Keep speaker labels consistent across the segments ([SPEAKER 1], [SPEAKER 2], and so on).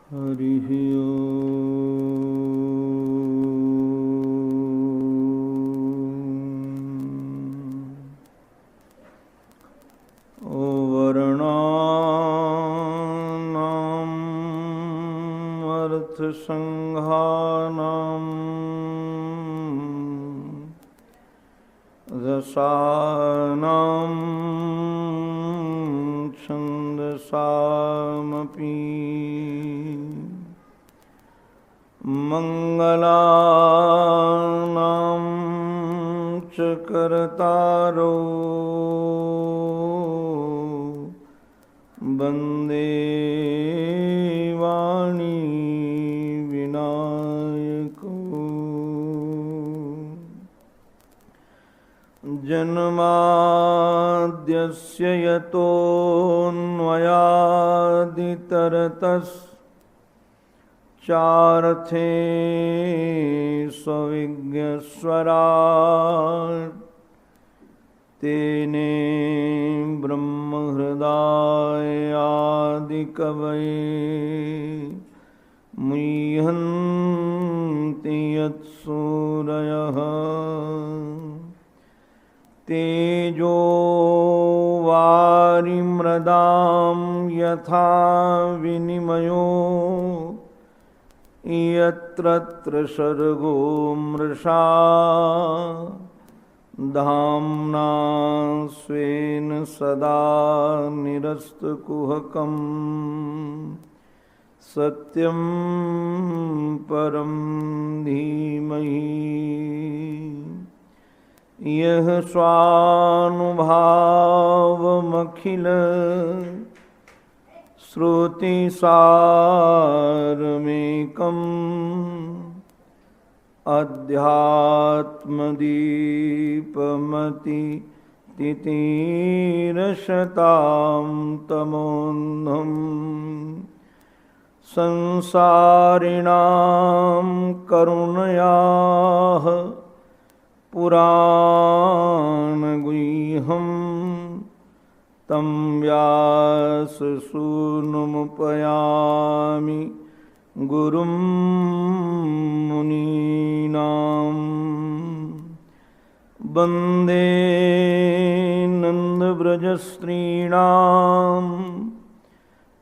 [SPEAKER 1] हरिः ओम्। वर्णानाम् अर्थसंघानाम् रसानाम् छन्दसामपि मंगलानां च कर्तारो वन्दे वाणी विनायको। जन्माद्यस्य यतोऽन्वयादितरतश्चार्थे स्वविज्ञस्वराट् तेने ब्रह्महृदाय आदिकवये मुह्यन्ति यत्सूरयः। तेजो वारिमृदां यथा विनिमयो यत्र त्रिसर्गो मृषा धाम्ना स्वेन सदा निरस्तकुहकं सत्यं परं धीमहि। यः स्वानुभावमखिल श्रुतिसारमेकम् अध्यात्मदीपमति तितिरशतां तमोन्धं संसारिणां करुणयाः पुराणगुह्यं तं व्याससूनुमुपयामि गुरुं मुनीनां। वन्दे नन्दव्रजस्त्रीणां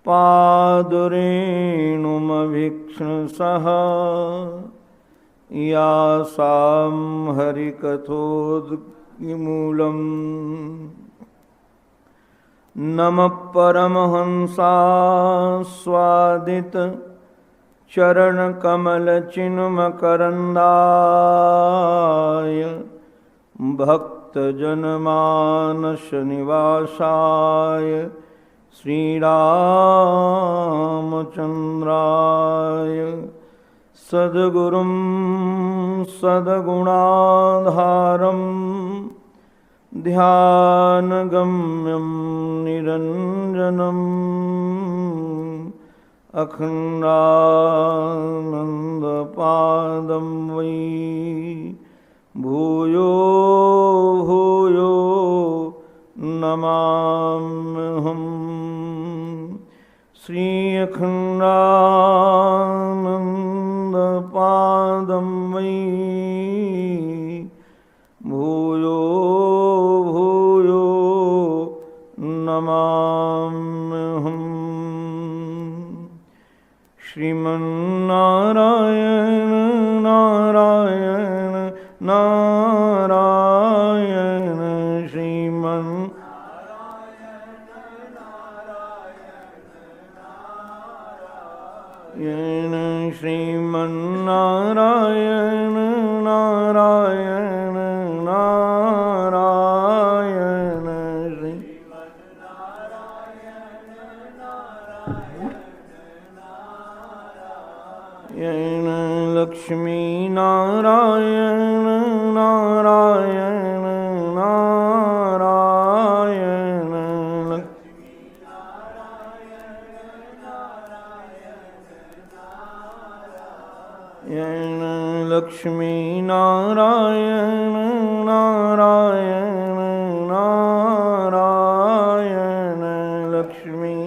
[SPEAKER 1] पादरेणुमभीक्ष्णसः यासां हरिकथोद्गीमूलं। नमः परमहंसास्वादित चरणकमलचिन्मकरन्दाय भक्तजनमानसनिवासाय श्रीरामचन्द्राय सद्गुरुं सद्गुणाधारं ध्यानगम्यं निरञ्जनम् अखण्डानन्दपादं वै भूयो भूयो नमाम्यहम्। श्री अखण्डानन्दपादं वै भूयो भूयो नमाम्यहम्। श्रीमन्नारायण नारायण नारायण श्रीमन्नारायण श्रीमन्नारायण नारायण नारायण लक्ष्मी नारायण नारायण नारायण लक्ष्मी नारायण नारायण नारायण लक्ष्मी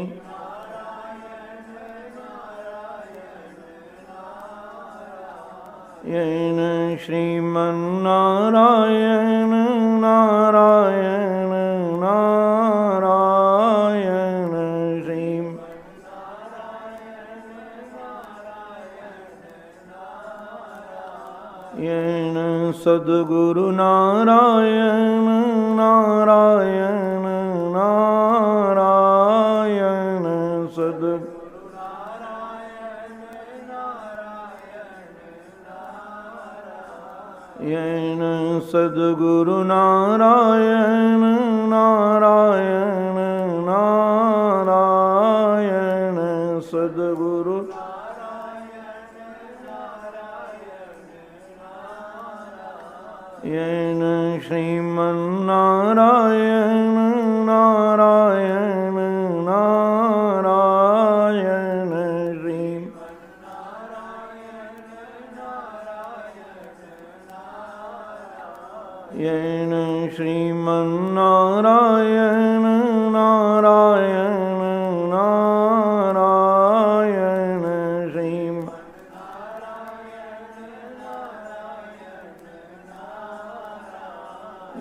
[SPEAKER 1] येन श्रीमन्नारायण नारायण नारायण श्रीम येन सद्गुरु नारायण नारायण नारायण सद्गुरु येन सद्गुरु नारायण नारायण नारायण सद्गुरु येन श्रीमन्नारायण नारायण नारायण श्रीम येन श्रीमन्नारायण नारायण नारायण श्रीम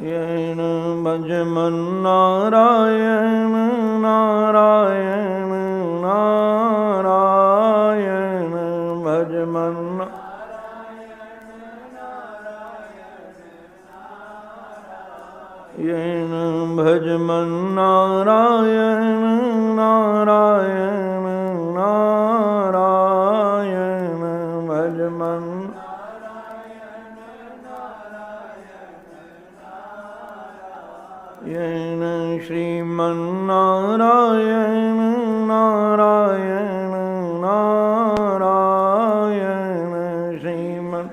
[SPEAKER 1] येन भजमन्नारायण नारायण नारायण भजमन् येन भजमन्नारायण नारायण नारायण भजमन् येन श्रीमन्नारायण नारायण नारायण श्रीमन्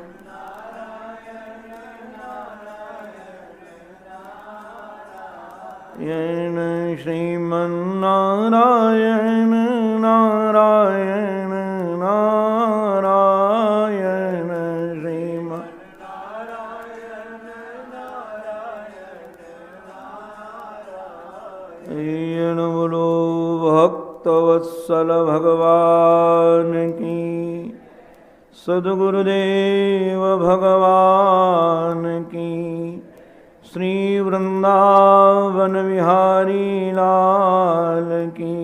[SPEAKER 1] येन श्रीमन्नारायण नारायण नारायण श्रीमन् येन बोलो भक्तवत्सल भगवान की सद्गुरुदेव भगवान की श्री वृंदावन विहारी लाल की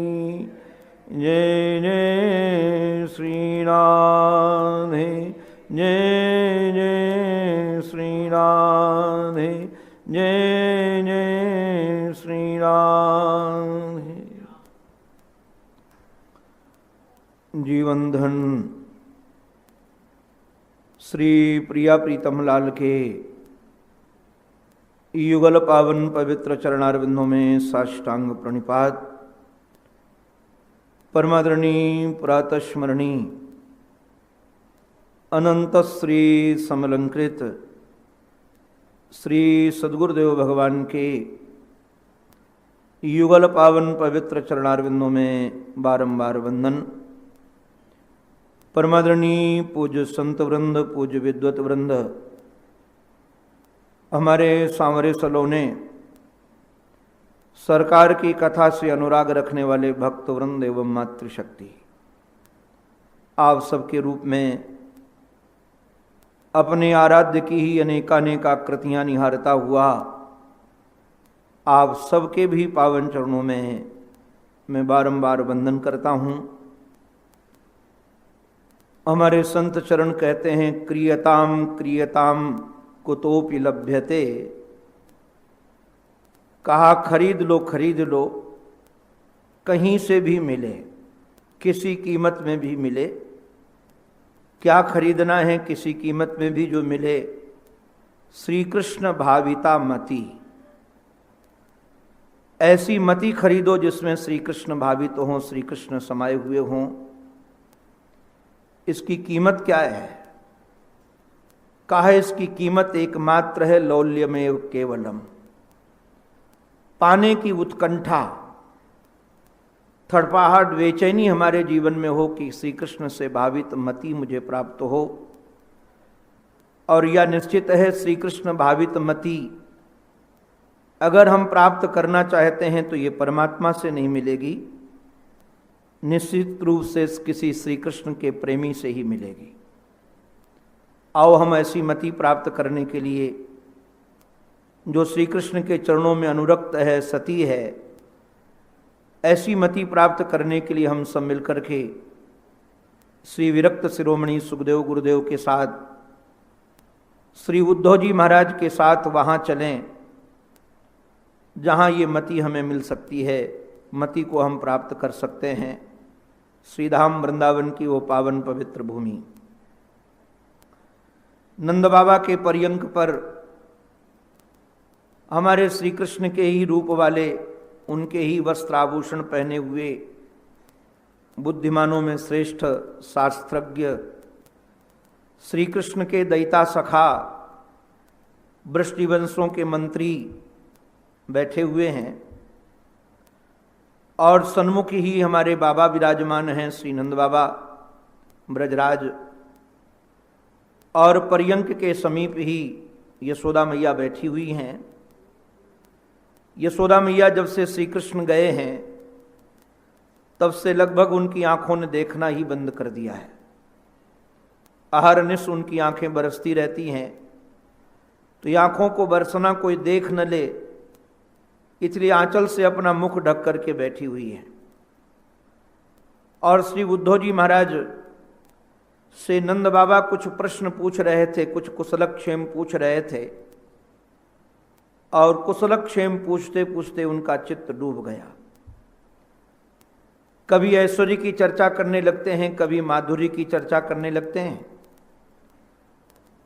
[SPEAKER 1] जय जय श्री राधे जय जय श्री राधे जय जय श्री राधे। जीवन धन श्री प्रिया प्रीतम लाल के युगल पावन पवित्र चरणारविंदों में साष्टांग प्रणिपात। परमादरणी पुरातस्मरणी अनंत श्री समलंकृत श्री सद्गुरुदेव भगवान के युगल पावन पवित्र चरणारविंदों में बारंबार वंदन। परमादरणी पूज्य संत वृंद, पूज्य विद्वत वृंद, हमारे सांवरे सलोने सरकार की कथा से अनुराग रखने वाले भक्त वृंद एवं मातृशक्ति, आप सबके रूप में अपने आराध्य की ही अनेकानेक आकृतियां निहारता हुआ आप सबके भी पावन चरणों में मैं बारंबार वंदन करता हूँ। हमारे संत चरण कहते हैं क्रियताम क्रियताम कुतोपि लभ्यते, कहा खरीद लो कहीं से भी मिले, किसी कीमत में भी मिले। क्या खरीदना है, किसी कीमत में भी जो मिले। श्री कृष्ण भाविता मति, ऐसी मति खरीदो जिसमें श्री कृष्ण भावित हों, श्री कृष्ण समाये हुए हों। इसकी कीमत क्या है? कहा इसकी कीमत एकमात्र है लौल्यमेव केवलम, पाने की उत्कंठा, थड़पाहट, बेचैनी हमारे जीवन में हो कि श्री कृष्ण से भावित मति मुझे प्राप्त हो। और यह निश्चित है श्री कृष्ण भावित मति अगर हम प्राप्त करना चाहते हैं तो ये परमात्मा से नहीं मिलेगी, निश्चित रूप से किसी श्री कृष्ण के प्रेमी से ही मिलेगी। आओ हम ऐसी मति प्राप्त करने के लिए, जो श्री कृष्ण के चरणों में अनुरक्त है, सती है, ऐसी मति प्राप्त करने के लिए हम सब मिलकर के श्री विरक्त शिरोमणि सुखदेव गुरुदेव के साथ, श्री उद्धव जी महाराज के साथ वहाँ चलें जहाँ ये मति हमें मिल सकती है, मति को हम प्राप्त कर सकते हैं, श्रीधाम वृंदावन की वो पावन पवित्र भूमि। नंद बाबा के पर्यंक पर हमारे श्री कृष्ण के ही रूप वाले, उनके ही वस्त्र आभूषण पहने हुए बुद्धिमानों में श्रेष्ठ शास्त्रज्ञ श्री कृष्ण के दैता सखा वृष्टिवंशों के मंत्री बैठे हुए हैं, और सन्मुख ही हमारे बाबा विराजमान हैं, श्री नंद बाबा ब्रजराज, और पर्यंक के समीप ही यशोदा मैया बैठी हुई हैं। यशोदा मैया जब से श्री कृष्ण गए हैं तब से लगभग उनकी आंखों ने देखना ही बंद कर दिया है। अहरनिश उनकी आंखें बरसती रहती हैं, तो ये आंखों को बरसना कोई देख न ले, इसलिए आंचल से अपना मुख ढक करके बैठी हुई है। और श्री उद्धव जी महाराज से नंद बाबा कुछ प्रश्न पूछ रहे थे, कुछ कुशलक्षेम पूछ रहे थे, और कुशलक्षेम पूछते पूछते उनका चित्त डूब गया। कभी ऐश्वर्य की चर्चा करने लगते हैं, कभी माधुर्य की चर्चा करने लगते हैं।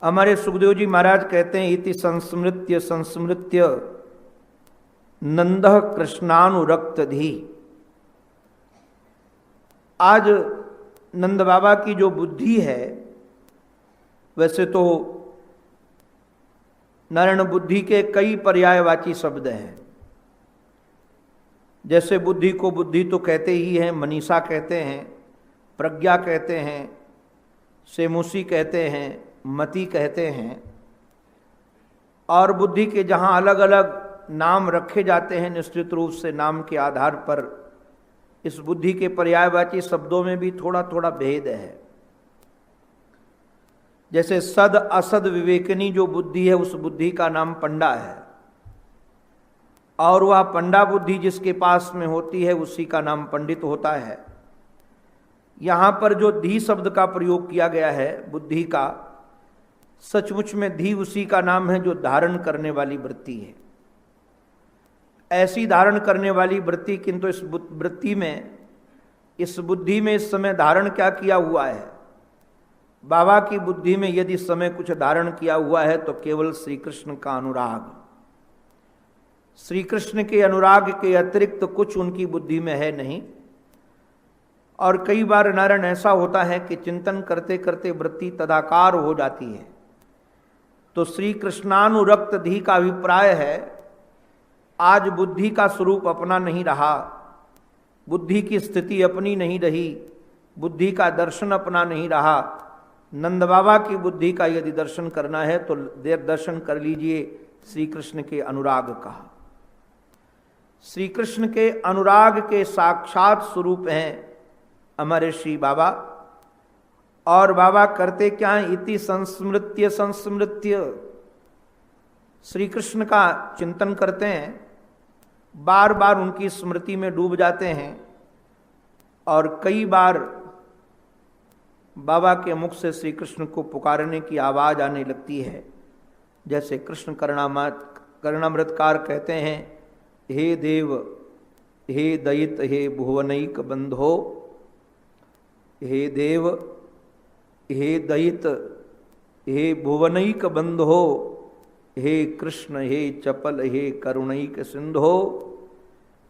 [SPEAKER 1] हमारे सुखदेव जी महाराज कहते हैं, इति संस्मृत्य संस्मृत्य नंदः कृष्णानुरक्त धी। आज नंद बाबा की जो बुद्धि है, वैसे तो नारायण बुद्धि के कई पर्यायवाची शब्द हैं। जैसे बुद्धि को बुद्धि तो कहते ही हैं, मनीषा कहते हैं, प्रज्ञा कहते हैं, सेमुसी कहते हैं, मति कहते हैं, और बुद्धि के जहाँ अलग अलग नाम रखे जाते हैं निश्चित रूप से नाम के आधार पर, इस बुद्धि के पर्यायवाची शब्दों में भी थोड़ा थोड़ा भेद है। जैसे सद असद विवेकनी जो बुद्धि है, उस बुद्धि का नाम पंडा है, और वह पंडा बुद्धि जिसके पास में होती है उसी का नाम पंडित होता है। यहाँ पर जो धी शब्द का प्रयोग किया गया है बुद्धि का, सचमुच में धी उसी का नाम है जो धारण करने वाली वृत्ति है। ऐसी धारण करने वाली वृत्ति, किंतु इस वृत्ति में, इस बुद्धि में इस समय धारण क्या किया हुआ है? बाबा की बुद्धि में यदि इस समय कुछ धारण किया हुआ है तो केवल श्री कृष्ण का अनुराग। श्री कृष्ण के अनुराग के अतिरिक्त कुछ उनकी बुद्धि में है नहीं। और कई बार नारायण ऐसा होता है कि चिंतन करते करते वृत्ति तदाकार हो जाती है, तो श्री कृष्णानुरक्त धी का अभिप्राय है आज बुद्धि का स्वरूप अपना नहीं रहा, बुद्धि की स्थिति अपनी नहीं रही, बुद्धि का दर्शन अपना नहीं रहा। नंद बाबा की बुद्धि का यदि दर्शन करना है तो दर्शन कर लीजिए श्री कृष्ण के अनुराग का। श्री कृष्ण के अनुराग के साक्षात स्वरूप हैं हमारे श्री बाबा। और बाबा करते क्या हैं? इति संस्मृत्य संस्मृत्य, श्री कृष्ण का चिंतन करते हैं, बार बार उनकी स्मृति में डूब जाते हैं, और कई बार बाबा के मुख से श्री कृष्ण को पुकारने की आवाज आने लगती है। जैसे कृष्ण करुणामृतकार कहते हैं, हे देव, हे दयित, हे भुवनैक बंधो, हे देव, हे दयित, हे भुवनैक बंधो, हे कृष्ण, हे चपल, हे करुणैक सिंधो,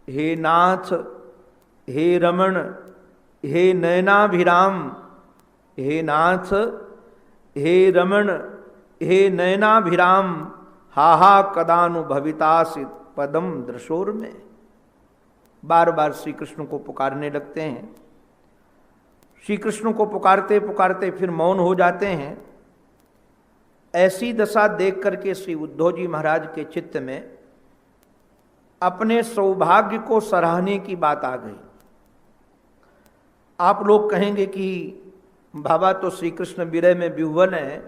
[SPEAKER 1] हे नाथ, हे रमण, हे नयनाभिराम, हे नाथ, हे रमण, हे नयनाभिराम, हाहा कदानुभवितासि पदम दृशोर में। बार बार श्री कृष्ण को पुकारने लगते हैं। श्री कृष्ण को पुकारते पुकारते फिर मौन हो जाते हैं। ऐसी दशा देख करके श्री उद्धव जी महाराज के चित्त में अपने सौभाग्य को सराहने की बात आ गई। आप लोग कहेंगे कि बाबा तो श्री कृष्ण विरह में विह्वल हैं,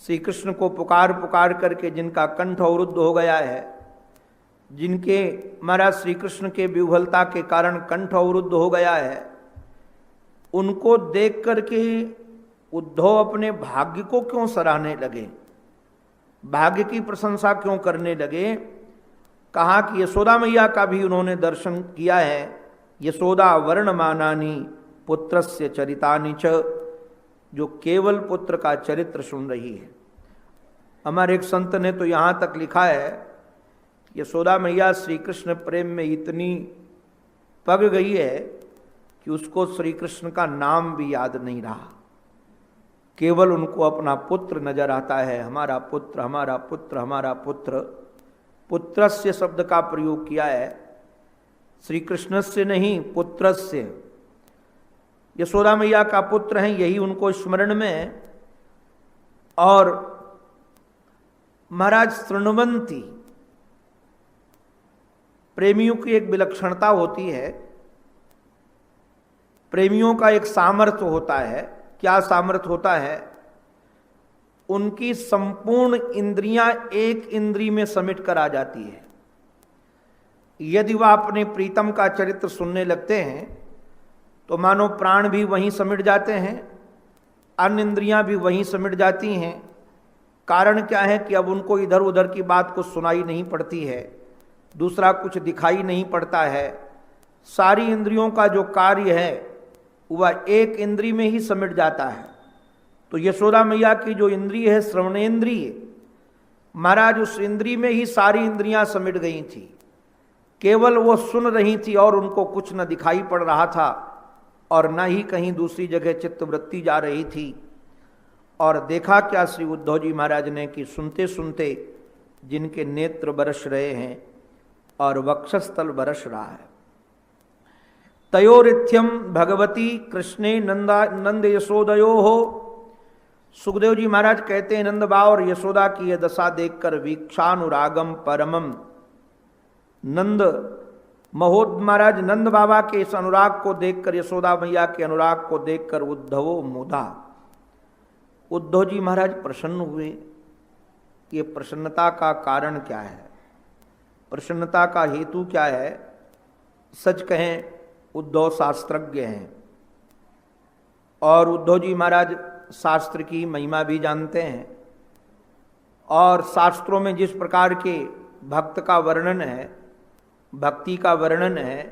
[SPEAKER 1] श्री कृष्ण को पुकार पुकार करके जिनका कंठ अवरुद्ध हो गया है, जिनके महाराज श्री कृष्ण के विह्वलता के कारण कंठ अवरुद्ध हो गया है, उनको देख करके उद्धव अपने भाग्य को क्यों सराहने लगे, भाग्य की प्रशंसा क्यों करने लगे। कहा कि यशोदा मैया का भी उन्होंने दर्शन किया है। यशोदा वर्णमानानि पुत्रस्य चरितानि च, जो केवल पुत्र का चरित्र सुन रही है। हमारे एक संत ने तो यहाँ तक लिखा है, यशोदा मैया श्री कृष्ण प्रेम में इतनी पग गई है कि उसको श्री कृष्ण का नाम भी याद नहीं रहा, केवल उनको अपना पुत्र नजर आता है। हमारा पुत्र, हमारा पुत्र, हमारा पुत्र। पुत्रस्य शब्द का प्रयोग किया है, श्री कृष्ण से नहीं, पुत्रस्य। यशोदा मैया का पुत्र हैं, यही उनको स्मरण में है। और महाराज तृणवंती, प्रेमियों की एक विलक्षणता होती है, प्रेमियों का एक सामर्थ्य होता है। क्या सामर्थ्य होता है? उनकी संपूर्ण इंद्रियां एक इंद्री में समेट कर आ जाती है। यदि वह अपने प्रीतम का चरित्र सुनने लगते हैं तो मानो प्राण भी वहीं समेट जाते हैं, अन्य इंद्रियां भी वहीं समेट जाती हैं। कारण क्या है कि अब उनको इधर उधर की बात कुछ सुनाई नहीं पड़ती है, दूसरा कुछ दिखाई नहीं पड़ता है। सारी इंद्रियों का जो कार्य है वह एक इंद्री में ही समेट जाता है। तो यशोदा मैया की जो इंद्रिय है श्रवणेन्द्रिय, महाराज उस इंद्री में ही सारी इंद्रियां समेट गई थी। केवल वो सुन रही थी और उनको कुछ न दिखाई पड़ रहा था और न ही कहीं दूसरी जगह चित्तवृत्ति जा रही थी। और देखा क्या श्री उद्धव जी महाराज ने कि सुनते सुनते जिनके नेत्र बरस रहे हैं और वक्षस्थल बरस रहा है। तयोरिथ्यम भगवती कृष्णे नंद यशोदयो हो। सुखदेव जी महाराज कहते हैं, नंदबा और यशोदा की यह दशा देखकर वीक्षानुरागम परमम, नंद महाराज नंद बाबा के इस अनुराग को देखकर, यशोदा मैया के अनुराग को देखकर उद्धवो मुदा, उद्धव जी महाराज प्रसन्न हुए। ये प्रसन्नता का कारण क्या है, प्रसन्नता का हेतु क्या है? सच कहें उद्धव शास्त्रज्ञ हैं और उद्धव जी महाराज शास्त्र की महिमा भी जानते हैं। और शास्त्रों में जिस प्रकार के भक्त का वर्णन है, भक्ति का वर्णन है,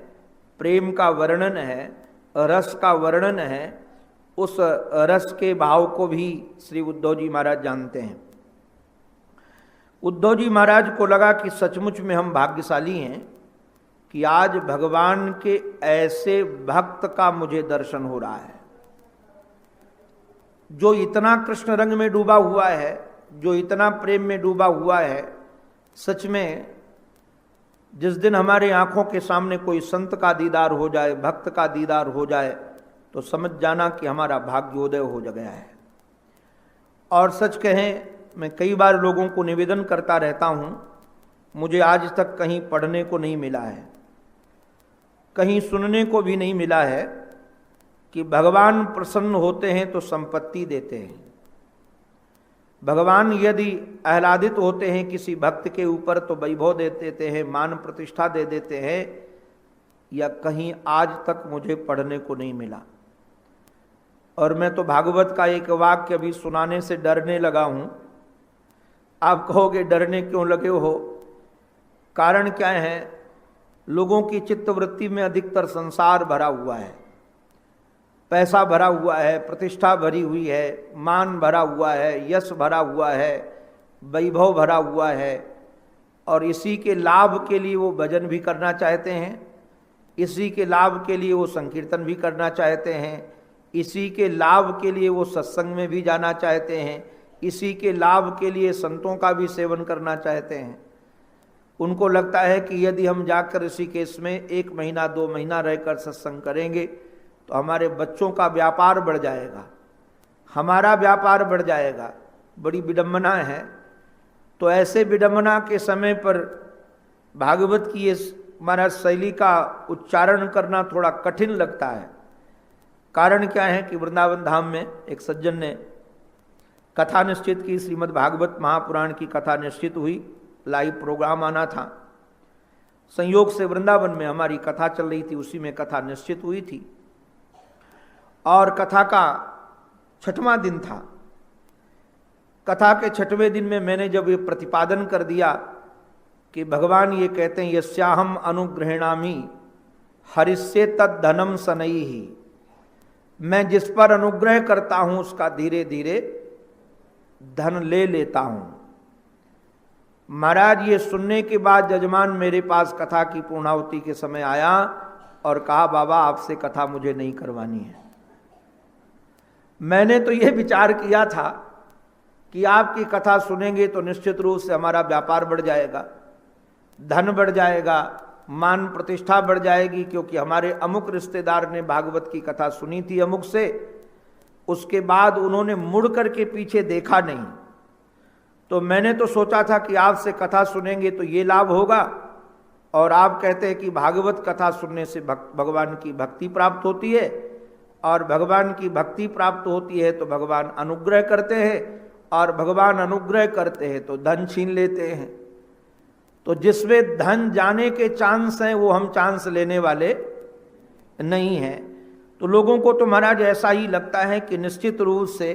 [SPEAKER 1] प्रेम का वर्णन है, रस का वर्णन है, उस रस के भाव को भी श्री उद्धव जी महाराज जानते हैं। उद्धव जी महाराज को लगा कि सचमुच में हम भाग्यशाली हैं कि आज भगवान के ऐसे भक्त का मुझे दर्शन हो रहा है, जो इतना कृष्ण रंग में डूबा हुआ है, जो इतना प्रेम में डूबा हुआ है। सच में जिस दिन हमारे आंखों के सामने कोई संत का दीदार हो जाए, भक्त का दीदार हो जाए, तो समझ जाना कि हमारा भाग्योदय हो गया है। और सच कहें, मैं कई बार लोगों को निवेदन करता रहता हूं, मुझे आज तक कहीं पढ़ने को नहीं मिला है, कहीं सुनने को भी नहीं मिला है कि भगवान प्रसन्न होते हैं तो संपत्ति देते हैं। भगवान यदि आह्लादित होते हैं किसी भक्त के ऊपर तो वैभव दे देते हैं, मान प्रतिष्ठा दे देते हैं। या कहीं आज तक मुझे पढ़ने को नहीं मिला। और मैं तो भागवत का एक वाक्य अभी सुनाने से डरने लगा हूं। आप कहोगे डरने क्यों लगे हो? कारण क्या है? लोगों की चित्तवृत्ति में अधिकतर संसार भरा हुआ है, पैसा भरा हुआ है, प्रतिष्ठा भरी हुई है, मान भरा हुआ है, यश भरा हुआ है, वैभव भरा हुआ है। और इसी के लाभ के लिए वो भजन भी करना चाहते हैं, इसी के लाभ के लिए वो संकीर्तन भी करना चाहते हैं, इसी के लाभ के लिए वो सत्संग में भी जाना चाहते हैं, इसी के लाभ के लिए संतों का भी सेवन करना चाहते हैं। उनको लगता है कि यदि हम जाकर ऋषिकेश में 1 महीना 2 महीना रहकर सत्संग करेंगे तो हमारे बच्चों का व्यापार बढ़ जाएगा, हमारा व्यापार बढ़ जाएगा। बड़ी विडंबना है। तो ऐसे विडंबना के समय पर भागवत की इस महाराज शैली का उच्चारण करना थोड़ा कठिन लगता है। कारण क्या है कि वृंदावन धाम में एक सज्जन ने कथा निश्चित की, श्रीमद् भागवत महापुराण की कथा निश्चित हुई, लाइव प्रोग्राम आना था। संयोग से वृंदावन में हमारी कथा चल रही थी, उसी में कथा निश्चित हुई थी और कथा का 6वां दिन था। कथा के 6वें दिन में मैंने जब ये प्रतिपादन कर दिया कि भगवान ये कहते हैं यस्याहम अनुग्रहणामि हरिष्ये तद धनम सनैहि, मैं जिस पर अनुग्रह करता हूं उसका धीरे धीरे धन ले लेता हूं। महाराज ये सुनने के बाद जजमान मेरे पास कथा की पूर्णाहुति के समय आया और कहा बाबा आपसे कथा मुझे नहीं करवानी है। मैंने तो ये विचार किया था कि आपकी कथा सुनेंगे तो निश्चित रूप से हमारा व्यापार बढ़ जाएगा, धन बढ़ जाएगा, मान प्रतिष्ठा बढ़ जाएगी, क्योंकि हमारे अमुक रिश्तेदार ने भागवत की कथा सुनी थी अमुक से, उसके बाद उन्होंने मुड़ करके पीछे देखा नहीं। तो मैंने तो सोचा था कि आपसे कथा सुनेंगे तो ये लाभ होगा, और आप कहते हैं कि भागवत कथा सुनने से भगवान की भक्ति प्राप्त होती है, और भगवान की भक्ति प्राप्त होती है तो भगवान अनुग्रह करते हैं, और भगवान अनुग्रह करते हैं तो धन छीन लेते हैं। तो जिसमें धन जाने के चांस हैं वो हम चांस लेने वाले नहीं हैं। तो लोगों को तो महाराज ऐसा ही लगता है कि निश्चित रूप से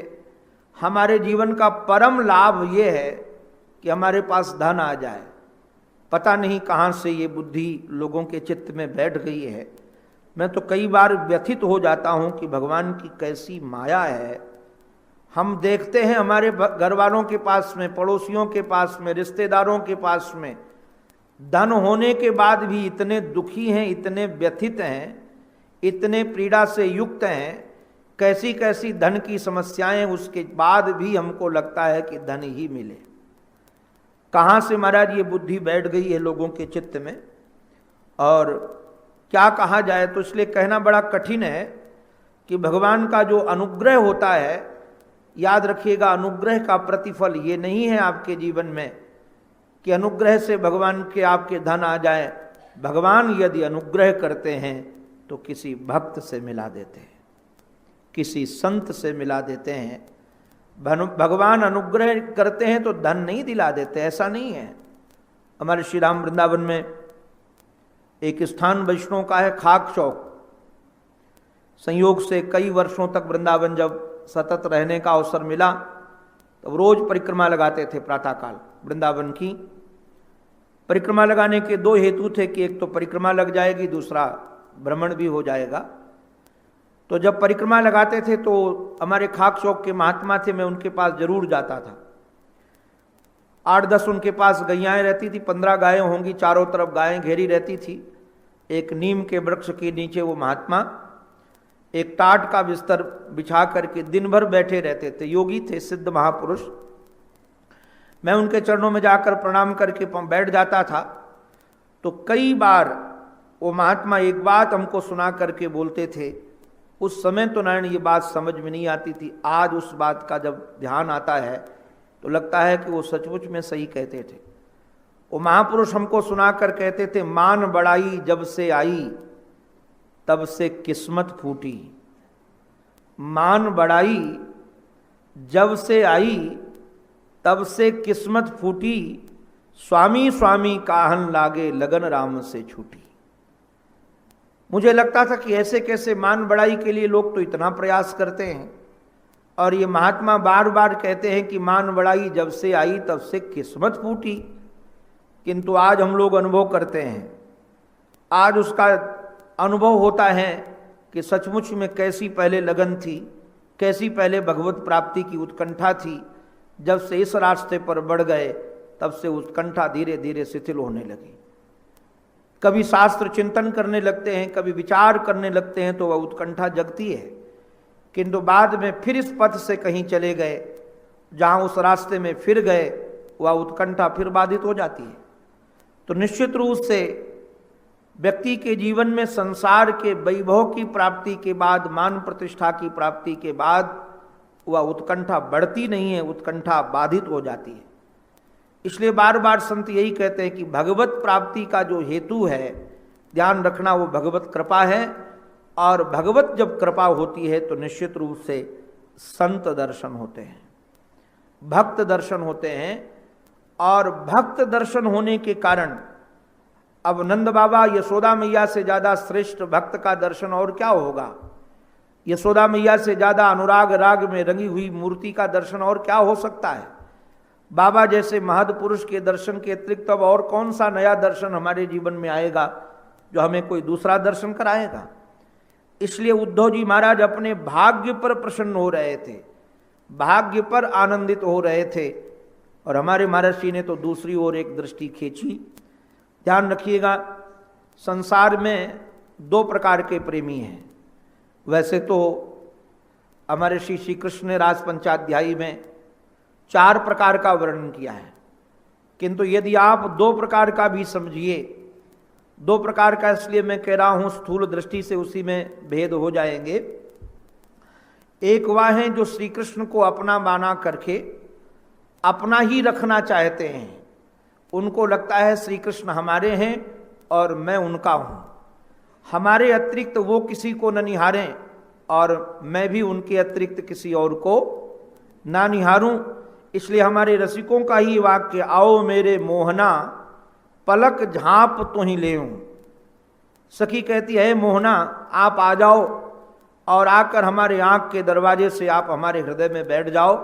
[SPEAKER 1] हमारे जीवन का परम लाभ ये है कि हमारे पास धन आ जाए। पता नहीं कहाँ से ये बुद्धि लोगों के चित्त में बैठ गई है। मैं तो कई बार व्यथित हो जाता हूँ कि भगवान की कैसी माया है। हम देखते हैं हमारे घर वालों के पास में, पड़ोसियों के पास में, रिश्तेदारों के पास में धन होने के बाद भी इतने दुखी हैं, इतने व्यथित हैं, इतने पीड़ा से युक्त हैं, कैसी कैसी धन की समस्याएं, उसके बाद भी हमको लगता है कि धन ही मिले। कहाँ से महाराज ये बुद्धि बैठ गई है लोगों के चित्त में, और क्या कहा जाए। तो इसलिए कहना बड़ा कठिन है कि भगवान का जो अनुग्रह होता है, याद रखिएगा अनुग्रह का प्रतिफल ये नहीं है आपके जीवन में कि अनुग्रह से भगवान के आपके धन आ जाए। भगवान यदि अनुग्रह करते हैं तो किसी भक्त से मिला देते हैं, किसी संत से मिला देते हैं। भगवान अनुग्रह करते हैं तो धन नहीं दिला देते, ऐसा नहीं है। हमारे श्री राम वृंदावन में एक स्थान वैष्णव का है, खाक चौक। संयोग से कई वर्षों तक वृंदावन जब सतत रहने का अवसर मिला तो रोज परिक्रमा लगाते थे। प्रातःकाल वृंदावन की परिक्रमा लगाने के 2 हेतु थे कि एक तो परिक्रमा लग जाएगी, दूसरा भ्रमण भी हो जाएगा। तो जब परिक्रमा लगाते थे तो हमारे खाक चौक के महात्मा थे, मैं उनके पास जरूर जाता था। 8-10 उनके पास गैयाएं रहती थी, 15 गायें होंगी, चारों तरफ गायें घेरी रहती थी। एक नीम के वृक्ष के नीचे वो महात्मा एक टाट का बिस्तर बिछा करके दिन भर बैठे रहते थे। योगी थे, सिद्ध महापुरुष। मैं उनके चरणों में जाकर प्रणाम करके बैठ जाता था। तो कई बार वो महात्मा एक बात हमको सुना करके बोलते थे। उस समय तो नारायण ये बात समझ में नहीं आती थी। आज उस बात का जब ध्यान आता है तो लगता है कि वो सचमुच में सही कहते थे। वो महापुरुष हमको सुनाकर कहते थे, मान बड़ाई जब से आई तब से किस्मत फूटी। मान बढ़ाई जब से आई तब से किस्मत फूटी। स्वामी स्वामी काहन लागे लगन राम से छूटी। मुझे लगता था कि ऐसे कैसे मान बढ़ाई के लिए लोग तो इतना प्रयास करते हैं, और ये महात्मा बार बार कहते हैं कि मान बढ़ाई जब से आई तब से किस्मत फूटी। किंतु आज हम लोग अनुभव करते हैं, आज उसका अनुभव होता है कि सचमुच में कैसी पहले लगन थी, कैसी पहले भगवत प्राप्ति की उत्कंठा थी। जब से इस रास्ते पर बढ़ गए तब से उत्कंठा धीरे धीरे शिथिल होने लगी। कभी शास्त्र चिंतन करने लगते हैं, कभी विचार करने लगते हैं तो वह उत्कंठा जगती है, किंतु बाद में फिर इस पथ से कहीं चले गए, जहाँ उस रास्ते में फिर गए, वह उत्कंठा फिर बाधित हो जाती है। तो निश्चित रूप से व्यक्ति के जीवन में संसार के वैभव की प्राप्ति के बाद, मान प्रतिष्ठा की प्राप्ति के बाद वह उत्कंठा बढ़ती नहीं है, उत्कंठा बाधित हो जाती है। इसलिए बार बार संत यही कहते हैं कि भगवत प्राप्ति का जो हेतु है, ध्यान रखना, वो भगवत कृपा है। और भगवत जब कृपा होती है तो निश्चित रूप से संत दर्शन होते हैं। भक्त दर्शन होते हैं। और भक्त दर्शन होने के कारण अब नंद बाबा यशोदा मैया से ज्यादा श्रेष्ठ भक्त का दर्शन और क्या होगा। यशोदा मैया से ज्यादा अनुराग राग में रंगी हुई मूर्ति का दर्शन और क्या हो सकता है। बाबा जैसे महद पुरुष के दर्शन के अतिरिक्त अब और कौन सा नया दर्शन हमारे जीवन में आएगा जो हमें कोई दूसरा दर्शन कराएगा। इसलिए उद्धव जी महाराज अपने भाग्य पर प्रसन्न हो रहे थे, भाग्य पर आनंदित हो रहे थे। और हमारे महर्षि ने तो दूसरी ओर एक दृष्टि खींची। ध्यान रखिएगा, संसार में दो प्रकार के प्रेमी हैं। वैसे तो हमारे श्री कृष्ण ने रास पंचाध्यायी में 4 प्रकार का वर्णन किया है, किंतु यदि आप 2 प्रकार का भी समझिए, 2 प्रकार का इसलिए मैं कह रहा हूं स्थूल दृष्टि से उसी में भेद हो जाएंगे। एक वह है जो श्री कृष्ण को अपना माना करके अपना ही रखना चाहते हैं। उनको लगता है श्री कृष्ण हमारे हैं और मैं उनका हूं, हमारे अतिरिक्त वो किसी को न निहारें और मैं भी उनके अतिरिक्त किसी और को ना निहारूं। इसलिए हमारे रसिकों का ही वाक्य, आओ मेरे मोहना पलक झांप तो ही लेऊं। सखी कहती है, मोहना आप आ जाओ और आकर हमारे आंख के दरवाजे से आप हमारे हृदय में बैठ जाओ।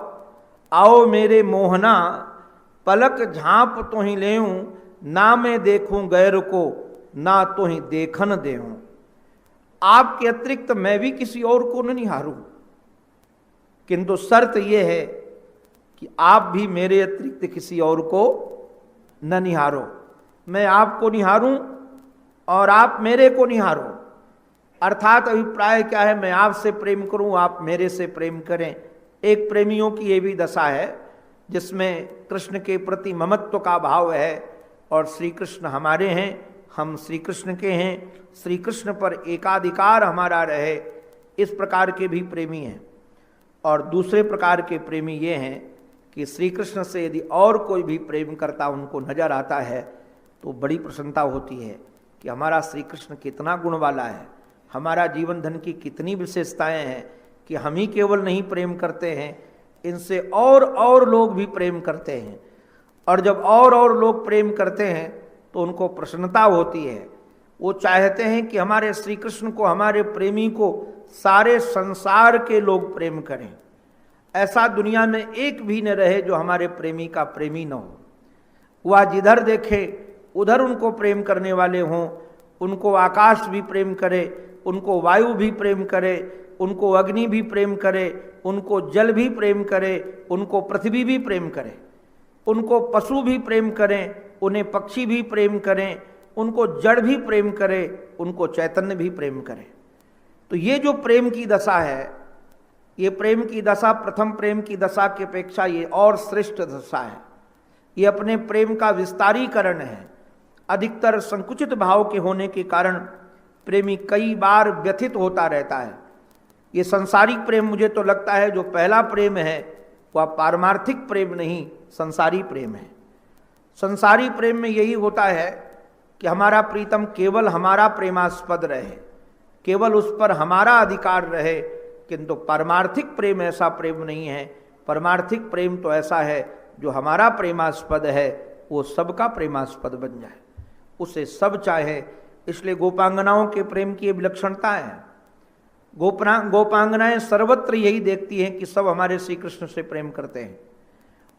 [SPEAKER 1] आओ मेरे मोहना पलक झांप तो ही लेऊं, ना मैं देखूं गैर को ना तो ही देखन देऊं। आपके अतिरिक्त मैं भी किसी और को न निहारूं, किंतु शर्त यह है कि आप भी मेरे अतिरिक्त किसी और को न निहारो। मैं आपको निहारूं और आप मेरे को निहारो। अर्थात अभिप्राय क्या है, मैं आपसे प्रेम करूं, आप मेरे से प्रेम करें। एक प्रेमियों की ये भी दशा है जिसमें कृष्ण के प्रति ममत्व का भाव है और श्री कृष्ण हमारे हैं, हम श्री कृष्ण के हैं, श्री कृष्ण पर एकाधिकार हमारा रहे, इस प्रकार के भी प्रेमी हैं। और दूसरे प्रकार के प्रेमी ये हैं कि श्री कृष्ण से यदि और कोई भी प्रेम करता उनको नजर आता है तो बड़ी प्रसन्नता होती है कि हमारा श्री कृष्ण कितना गुण वाला है, हमारा जीवन धन की कितनी विशेषताएं हैं कि हम ही केवल नहीं प्रेम करते हैं, इनसे और लोग भी प्रेम करते हैं। और जब और लोग प्रेम करते हैं तो उनको प्रसन्नता होती है। वो चाहते हैं कि हमारे श्री कृष्ण को, हमारे प्रेमी को सारे संसार के लोग प्रेम करें। ऐसा दुनिया में एक भी न रहे जो हमारे प्रेमी का प्रेमी न हो। वह जिधर देखे उधर उनको प्रेम करने वाले हों, उनको आकाश भी प्रेम करे, उनको वायु भी प्रेम करे, उनको अग्नि भी प्रेम करे, उनको जल भी प्रेम करे, उनको पृथ्वी भी प्रेम करे, उनको पशु भी प्रेम करें, उन्हें पक्षी भी प्रेम करें, उनको जड़ भी प्रेम करे, उनको चैतन्य भी प्रेम करें। तो ये जो प्रेम की दशा है, ये प्रेम की दशा प्रथम प्रेम की दशा की अपेक्षा ये और श्रेष्ठ दशा है। ये अपने प्रेम का विस्तारीकरण है। अधिकतर संकुचित भाव के होने के कारण प्रेमी कई बार व्यथित होता रहता है। ये संसारिक प्रेम मुझे तो लगता है जो पहला प्रेम है वह पारमार्थिक प्रेम नहीं, संसारी प्रेम है। संसारी प्रेम में यही होता है कि हमारा प्रीतम केवल हमारा प्रेमास्पद रहे, केवल उस पर हमारा अधिकार रहे, किंतु परमार्थिक प्रेम ऐसा प्रेम नहीं है। परमार्थिक प्रेम तो ऐसा है जो हमारा प्रेमास्पद है वो सबका प्रेमास्पद बन जाए, उसे सब चाहे। इसलिए गोपांगनाओं के प्रेम की विलक्षणता है। गोपांगनाएं सर्वत्र यही देखती हैं कि सब हमारे श्री कृष्ण से प्रेम करते हैं।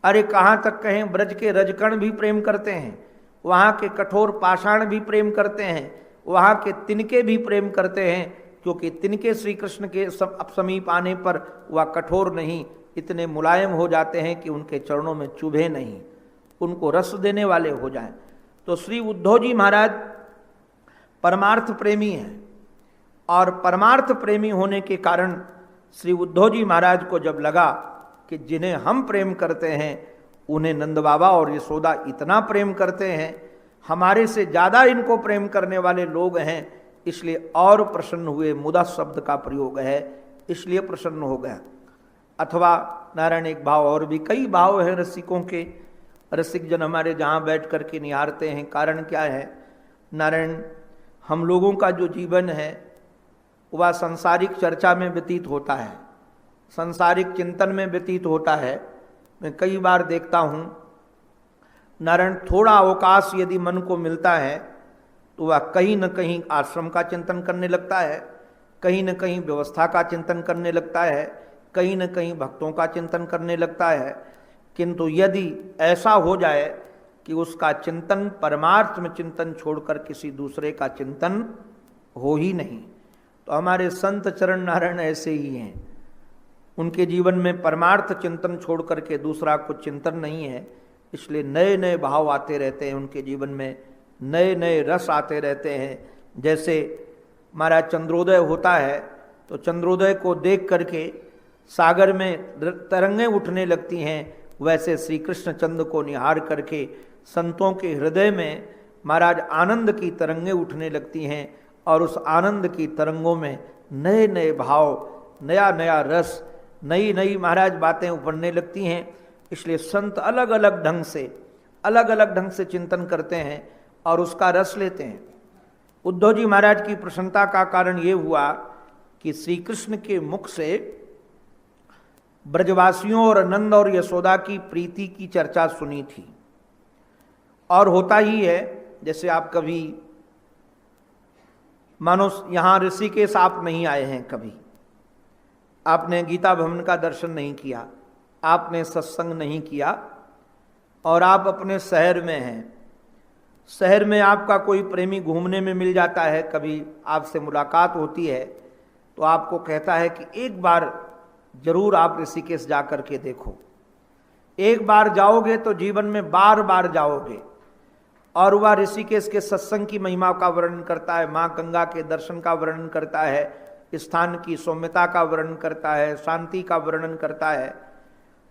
[SPEAKER 1] अरे कहाँ तक कहें, ब्रज के रजकण भी प्रेम करते हैं, वहाँ के कठोर पाषाण भी प्रेम करते हैं, वहाँ के तिनके भी प्रेम करते हैं, क्योंकि तिनके श्री कृष्ण के समीप आने पर वह कठोर नहीं, इतने मुलायम हो जाते हैं कि उनके चरणों में चुभे नहीं, उनको रस देने वाले हो जाएं। तो श्री उद्धव जी महाराज परमार्थ प्रेमी हैं और परमार्थ प्रेमी होने के कारण श्री उद्धव जी महाराज को जब लगा कि जिन्हें हम प्रेम करते हैं उन्हें नंद बाबा और यशोदा इतना प्रेम करते हैं, हमारे से ज़्यादा इनको प्रेम करने वाले लोग हैं, इसलिए और प्रसन्न हुए। मुदा शब्द का प्रयोग है, इसलिए प्रसन्न हो गया। अथवा नारायण एक भाव और भी कई भाव हैं रसिकों के, रसिक जन हमारे जहाँ बैठ कर के निहारते हैं। कारण क्या है, नारायण हम लोगों का जो जीवन है वह सांसारिक चर्चा में व्यतीत होता है, सांसारिक चिंतन में व्यतीत होता है, मैं कई बार देखता हूँ, नारायण थोड़ा अवकाश यदि मन को मिलता है तो वह कहीं न कहीं आश्रम का चिंतन करने लगता है, कहीं न कहीं व्यवस्था का चिंतन करने लगता है, कहीं न कहीं भक्तों का चिंतन करने लगता है। किंतु यदि ऐसा हो जाए कि उसका चिंतन परमार्थ में चिंतन छोड़कर किसी दूसरे का चिंतन हो ही नहीं, तो हमारे संत चरण नारायण ऐसे ही हैं। उनके जीवन में परमार्थ चिंतन छोड़ करके दूसरा कुछ चिंतन नहीं है, इसलिए नए नए भाव आते रहते हैं उनके जीवन में, नए नए रस आते रहते हैं। जैसे हमारा चंद्रोदय होता है तो चंद्रोदय को देख करके सागर में तरंगें उठने लगती हैं, वैसे श्री कृष्ण चंद्र को निहार करके संतों के हृदय में महाराज आनंद की तरंगें उठने लगती हैं, और उस आनंद की तरंगों में नए नए भाव, नया नया रस, नई नई महाराज बातें उभरने लगती हैं। इसलिए संत अलग अलग ढंग से चिंतन करते हैं और उसका रस लेते हैं। उद्धव जी महाराज की प्रसन्नता का कारण ये हुआ कि श्री कृष्ण के मुख से ब्रजवासियों और नंद और यशोदा की प्रीति की चर्चा सुनी थी। और होता ही है, जैसे आप कभी मानो यहाँ ऋषिकेश आप नहीं आए हैं, कभी आपने गीता भवन का दर्शन नहीं किया, आपने सत्संग नहीं किया, और आप अपने शहर में हैं। शहर में आपका कोई प्रेमी घूमने में मिल जाता है, कभी आपसे मुलाकात होती है तो आपको कहता है कि एक बार जरूर आप ऋषिकेश जा कर के देखो। एक बार जाओगे तो जीवन में बार बार जाओगे। और वह ऋषिकेश के सत्संग की महिमा का वर्णन करता है, माँ गंगा के दर्शन का वर्णन करता है, स्थान की सौम्यता का वर्णन करता है, शांति का वर्णन करता है।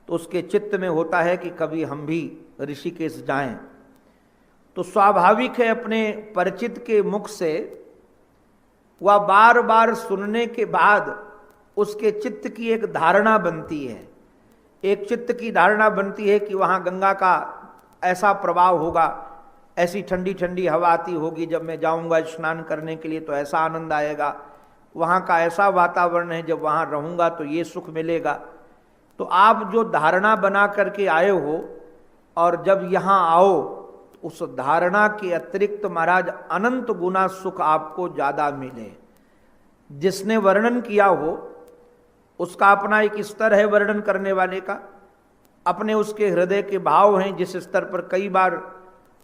[SPEAKER 1] तो उसके चित्त में होता है कि कभी हम भी ऋषिकेश जाएं। तो स्वाभाविक है, अपने परिचित के मुख से वह बार बार सुनने के बाद उसके चित्त की एक धारणा बनती है, एक चित्त की धारणा बनती है कि वहाँ गंगा का ऐसा प्रवाह होगा, ऐसी ठंडी ठंडी हवा आती होगी, जब मैं जाऊँगा स्नान करने के लिए तो ऐसा आनंद आएगा, वहाँ का ऐसा वातावरण है, जब वहाँ रहूँगा तो ये सुख मिलेगा। तो आप जो धारणा बना करके आए हो और जब यहाँ आओ, उस धारणा के अतिरिक्त महाराज अनंत गुना सुख आपको ज़्यादा मिले। जिसने वर्णन किया हो उसका अपना एक स्तर है वर्णन करने वाले का, अपने उसके हृदय के भाव हैं जिस स्तर पर कई बार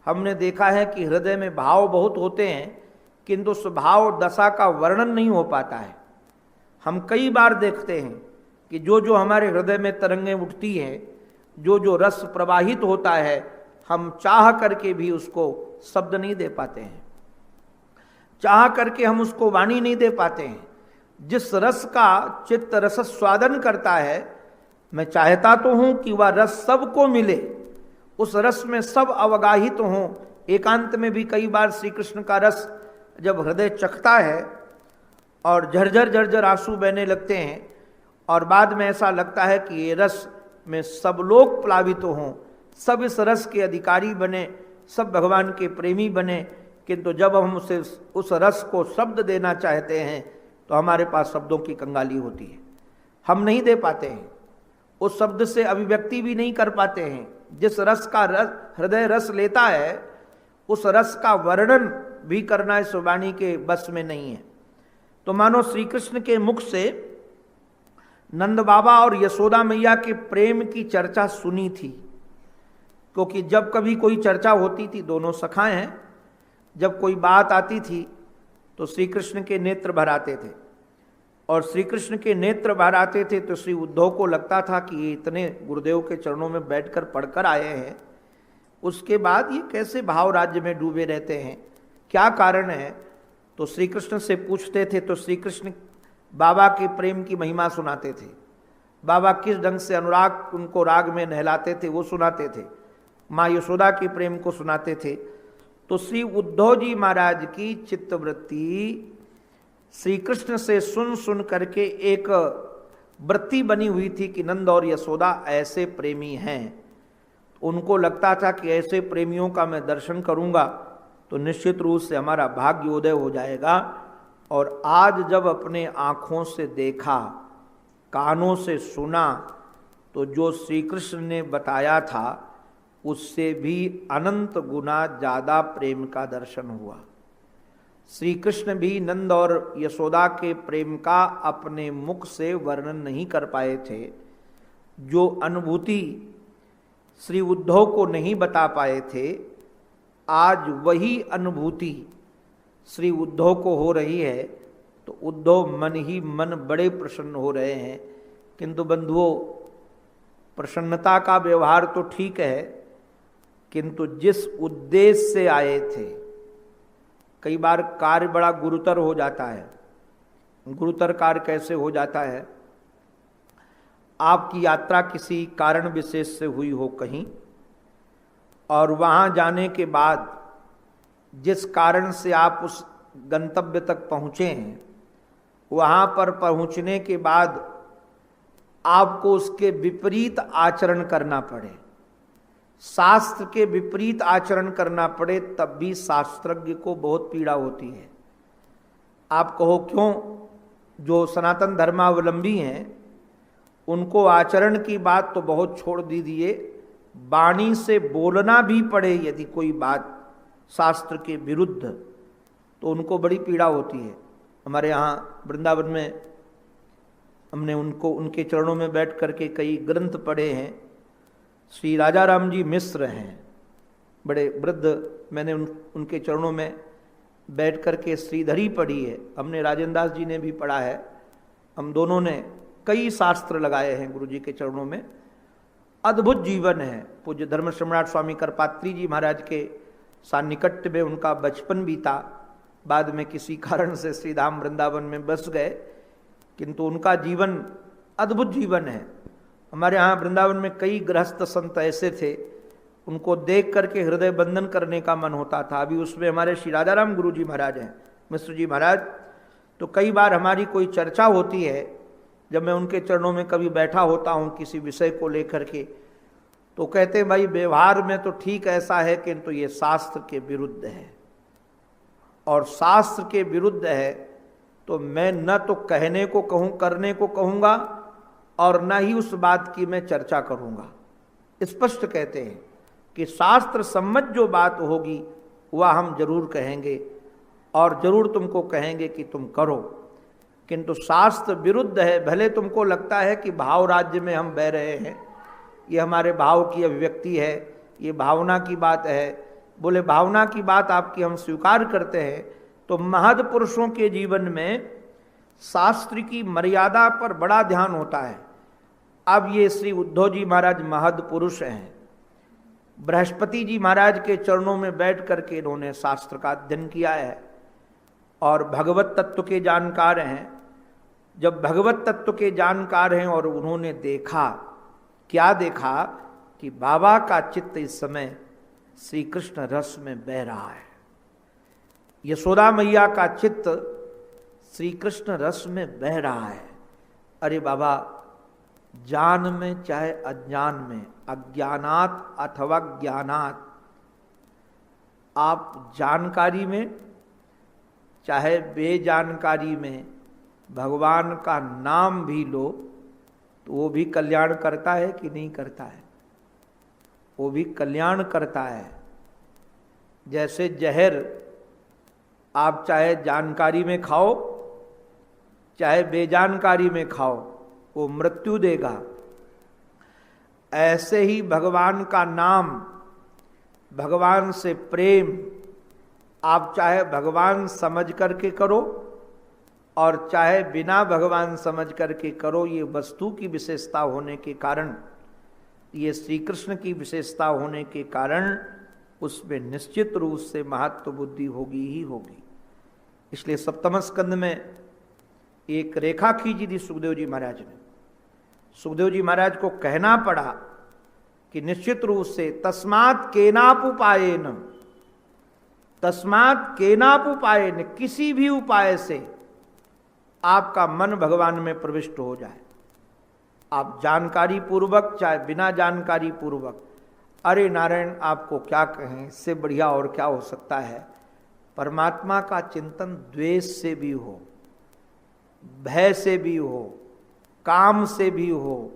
[SPEAKER 1] हमने देखा है कि हृदय में भाव बहुत होते हैं किंतु उस भाव दशा का वर्णन नहीं हो पाता है। हम कई बार देखते हैं कि जो जो हमारे हृदय में तरंगें उठती हैं, जो जो रस प्रवाहित होता है, हम चाह करके भी उसको शब्द नहीं दे पाते हैं, चाह करके हम उसको वाणी नहीं दे पाते हैं। जिस रस का चित्त रस स्वादन करता है, मैं चाहता तो हूं कि वह रस सबको मिले, उस रस में सब अवगाहित तो हों। एकांत में भी कई बार श्री कृष्ण का रस जब हृदय चखता है और झरझर झरझर आंसू बहने लगते हैं, और बाद में ऐसा लगता है कि ये रस में सब लोग प्लावित हों, सब इस रस के अधिकारी बने, सब भगवान के प्रेमी बने। किंतु जब हम उसे उस रस को शब्द देना चाहते हैं तो हमारे पास शब्दों की कंगाली होती है, हम नहीं दे पाते हैं, उस शब्द से अभिव्यक्ति भी नहीं कर पाते हैं। जिस रस का हृदय रस लेता है, उस रस का वर्णन भी करना इस वाणी के बस में नहीं है। तो मानो श्री कृष्ण के मुख से नंद बाबा और यशोदा मैया के प्रेम की चर्चा सुनी थी, क्योंकि जब कभी कोई चर्चा होती थी, दोनों सखाएं हैं, जब कोई बात आती थी तो श्री कृष्ण के नेत्र भर आते थे, और श्री कृष्ण के नेत्र भर आते थे तो श्री उद्धव को लगता था कि ये इतने गुरुदेव के चरणों में बैठकर पढ़कर आए हैं, उसके बाद ये कैसे भाव राज्य में डूबे रहते हैं, क्या कारण है। तो श्री कृष्ण से पूछते थे तो श्री कृष्ण बाबा के प्रेम की महिमा सुनाते थे, बाबा किस ढंग से अनुराग उनको राग में नहलाते थे वो सुनाते थे, माँ यशोदा के प्रेम को सुनाते थे। तो श्री उद्धव जी महाराज की चित्तवृत्ति श्री कृष्ण से सुन सुन करके एक वृत्ति बनी हुई थी कि नंद और यशोदा ऐसे प्रेमी हैं। उनको लगता था कि ऐसे प्रेमियों का मैं दर्शन करूंगा तो निश्चित रूप से हमारा भाग्योदय हो जाएगा। और आज जब अपने आँखों से देखा, कानों से सुना, तो जो श्री कृष्ण ने बताया था उससे भी अनंत गुना ज़्यादा प्रेम का दर्शन हुआ। श्री कृष्ण भी नंद और यशोदा के प्रेम का अपने मुख से वर्णन नहीं कर पाए थे। जो अनुभूति श्री उद्धव को नहीं बता पाए थे, आज वही अनुभूति श्री उद्धव को हो रही है। तो उद्धव मन ही मन बड़े प्रसन्न हो रहे हैं। किंतु बंधुओं, प्रसन्नता का व्यवहार तो ठीक है, किंतु जिस उद्देश्य से आए थे, कई बार कार्य बड़ा गुरुतर हो जाता है। गुरुतर कार्य कैसे हो जाता है? आपकी यात्रा किसी कारण विशेष से हुई हो कहीं, और वहां जाने के बाद जिस कारण से आप उस गंतव्य तक पहुंचे हैं, वहां पर पहुंचने के बाद आपको उसके विपरीत आचरण करना पड़े, शास्त्र के विपरीत आचरण करना पड़े, तब भी शास्त्रज्ञ को बहुत पीड़ा होती है। आप कहो क्यों? जो सनातन धर्मावलंबी हैं उनको आचरण की बात तो बहुत छोड़ दीजिए, वाणी से बोलना भी पड़े यदि कोई बात शास्त्र के विरुद्ध, तो उनको बड़ी पीड़ा होती है। हमारे यहाँ वृंदावन में हमने उनके चरणों में बैठ करके कई ग्रंथ पढ़े हैं। श्री राजा राम जी मिश्र हैं, बड़े वृद्ध। मैंने उनके चरणों में बैठ करके श्रीधरी पढ़ी है। हमने राजेंद्र दास जी ने भी पढ़ा है। हम दोनों ने कई शास्त्र लगाए हैं गुरु जी के चरणों में। अद्भुत जीवन है। पूज्य धर्म सम्राट स्वामी करपात्री जी महाराज के सान्निकट्य में उनका बचपन बीता। बाद में किसी कारण से श्रीधाम वृंदावन में बस गए, किंतु उनका जीवन अद्भुत जीवन है। हमारे यहाँ वृंदावन में कई गृहस्थ संत ऐसे थे, उनको देख करके हृदय बंधन करने का मन होता था। अभी उसमें हमारे श्री राजाराम गुरु जी महाराज हैं, मिश्र जी महाराज। तो कई बार हमारी कोई चर्चा होती है, जब मैं उनके चरणों में कभी बैठा होता हूँ किसी विषय को लेकर के, तो कहते हैं भाई व्यवहार में तो ठीक ऐसा है, किंतु ये शास्त्र के विरुद्ध है। और शास्त्र के विरुद्ध है तो मैं न तो कहने को कहूँ, करने को कहूँगा, और न ही उस बात की मैं चर्चा करूँगा। स्पष्ट कहते हैं कि शास्त्र सम्मत जो बात होगी वह हम जरूर कहेंगे, और जरूर तुमको कहेंगे कि तुम करो। किंतु शास्त्र विरुद्ध है, भले तुमको लगता है कि भाव राज्य में हम बह रहे हैं, ये हमारे भाव की अभिव्यक्ति है, ये भावना की बात है। बोले भावना की बात आपकी हम स्वीकार करते हैं, तो महद पुरुषों के जीवन में शास्त्र की मर्यादा पर बड़ा ध्यान होता है। अब ये श्री उद्धव जी महाराज महद पुरुष हैं। बृहस्पति जी महाराज के चरणों में बैठ करके इन्होंने शास्त्र का अध्ययन किया है और भगवत तत्व के जानकार हैं। जब भगवत तत्व के जानकार हैं और उन्होंने देखा, क्या देखा कि बाबा का चित्त इस समय श्री कृष्ण रस में बह रहा है, यशोदा मैया का चित्त श्री कृष्ण रस में बह रहा है। अरे बाबा, जान में चाहे अज्ञान में, अज्ञानात अथवा ज्ञानात, आप जानकारी में चाहे बेजानकारी में भगवान का नाम भी लो तो वो भी कल्याण करता है कि नहीं करता है? वो भी कल्याण करता है। जैसे जहर आप चाहे जानकारी में खाओ चाहे बेजानकारी में खाओ, वो मृत्यु देगा। ऐसे ही भगवान का नाम, भगवान से प्रेम, आप चाहे भगवान समझ करके करो और चाहे बिना भगवान समझ करके करो, ये वस्तु की विशेषता होने के कारण, ये श्री कृष्ण की विशेषता होने के कारण उसमें निश्चित रूप से महत्व बुद्धि होगी ही होगी। इसलिए सप्तम स्कंद में एक रेखा खींची थी सुखदेव जी महाराज ने। सुखदेव जी महाराज को कहना पड़ा कि निश्चित रूप से तस्मात् केनापुपायेन, तस्मात् केनापुपायेन, किसी भी उपाय से आपका मन भगवान में प्रविष्ट हो जाए, आप जानकारी पूर्वक चाहे बिना जानकारी पूर्वक। अरे नारायण, आपको क्या कहें, इससे बढ़िया और क्या हो सकता है। परमात्मा का चिंतन द्वेष से भी हो, भय से भी हो, काम से भी हो,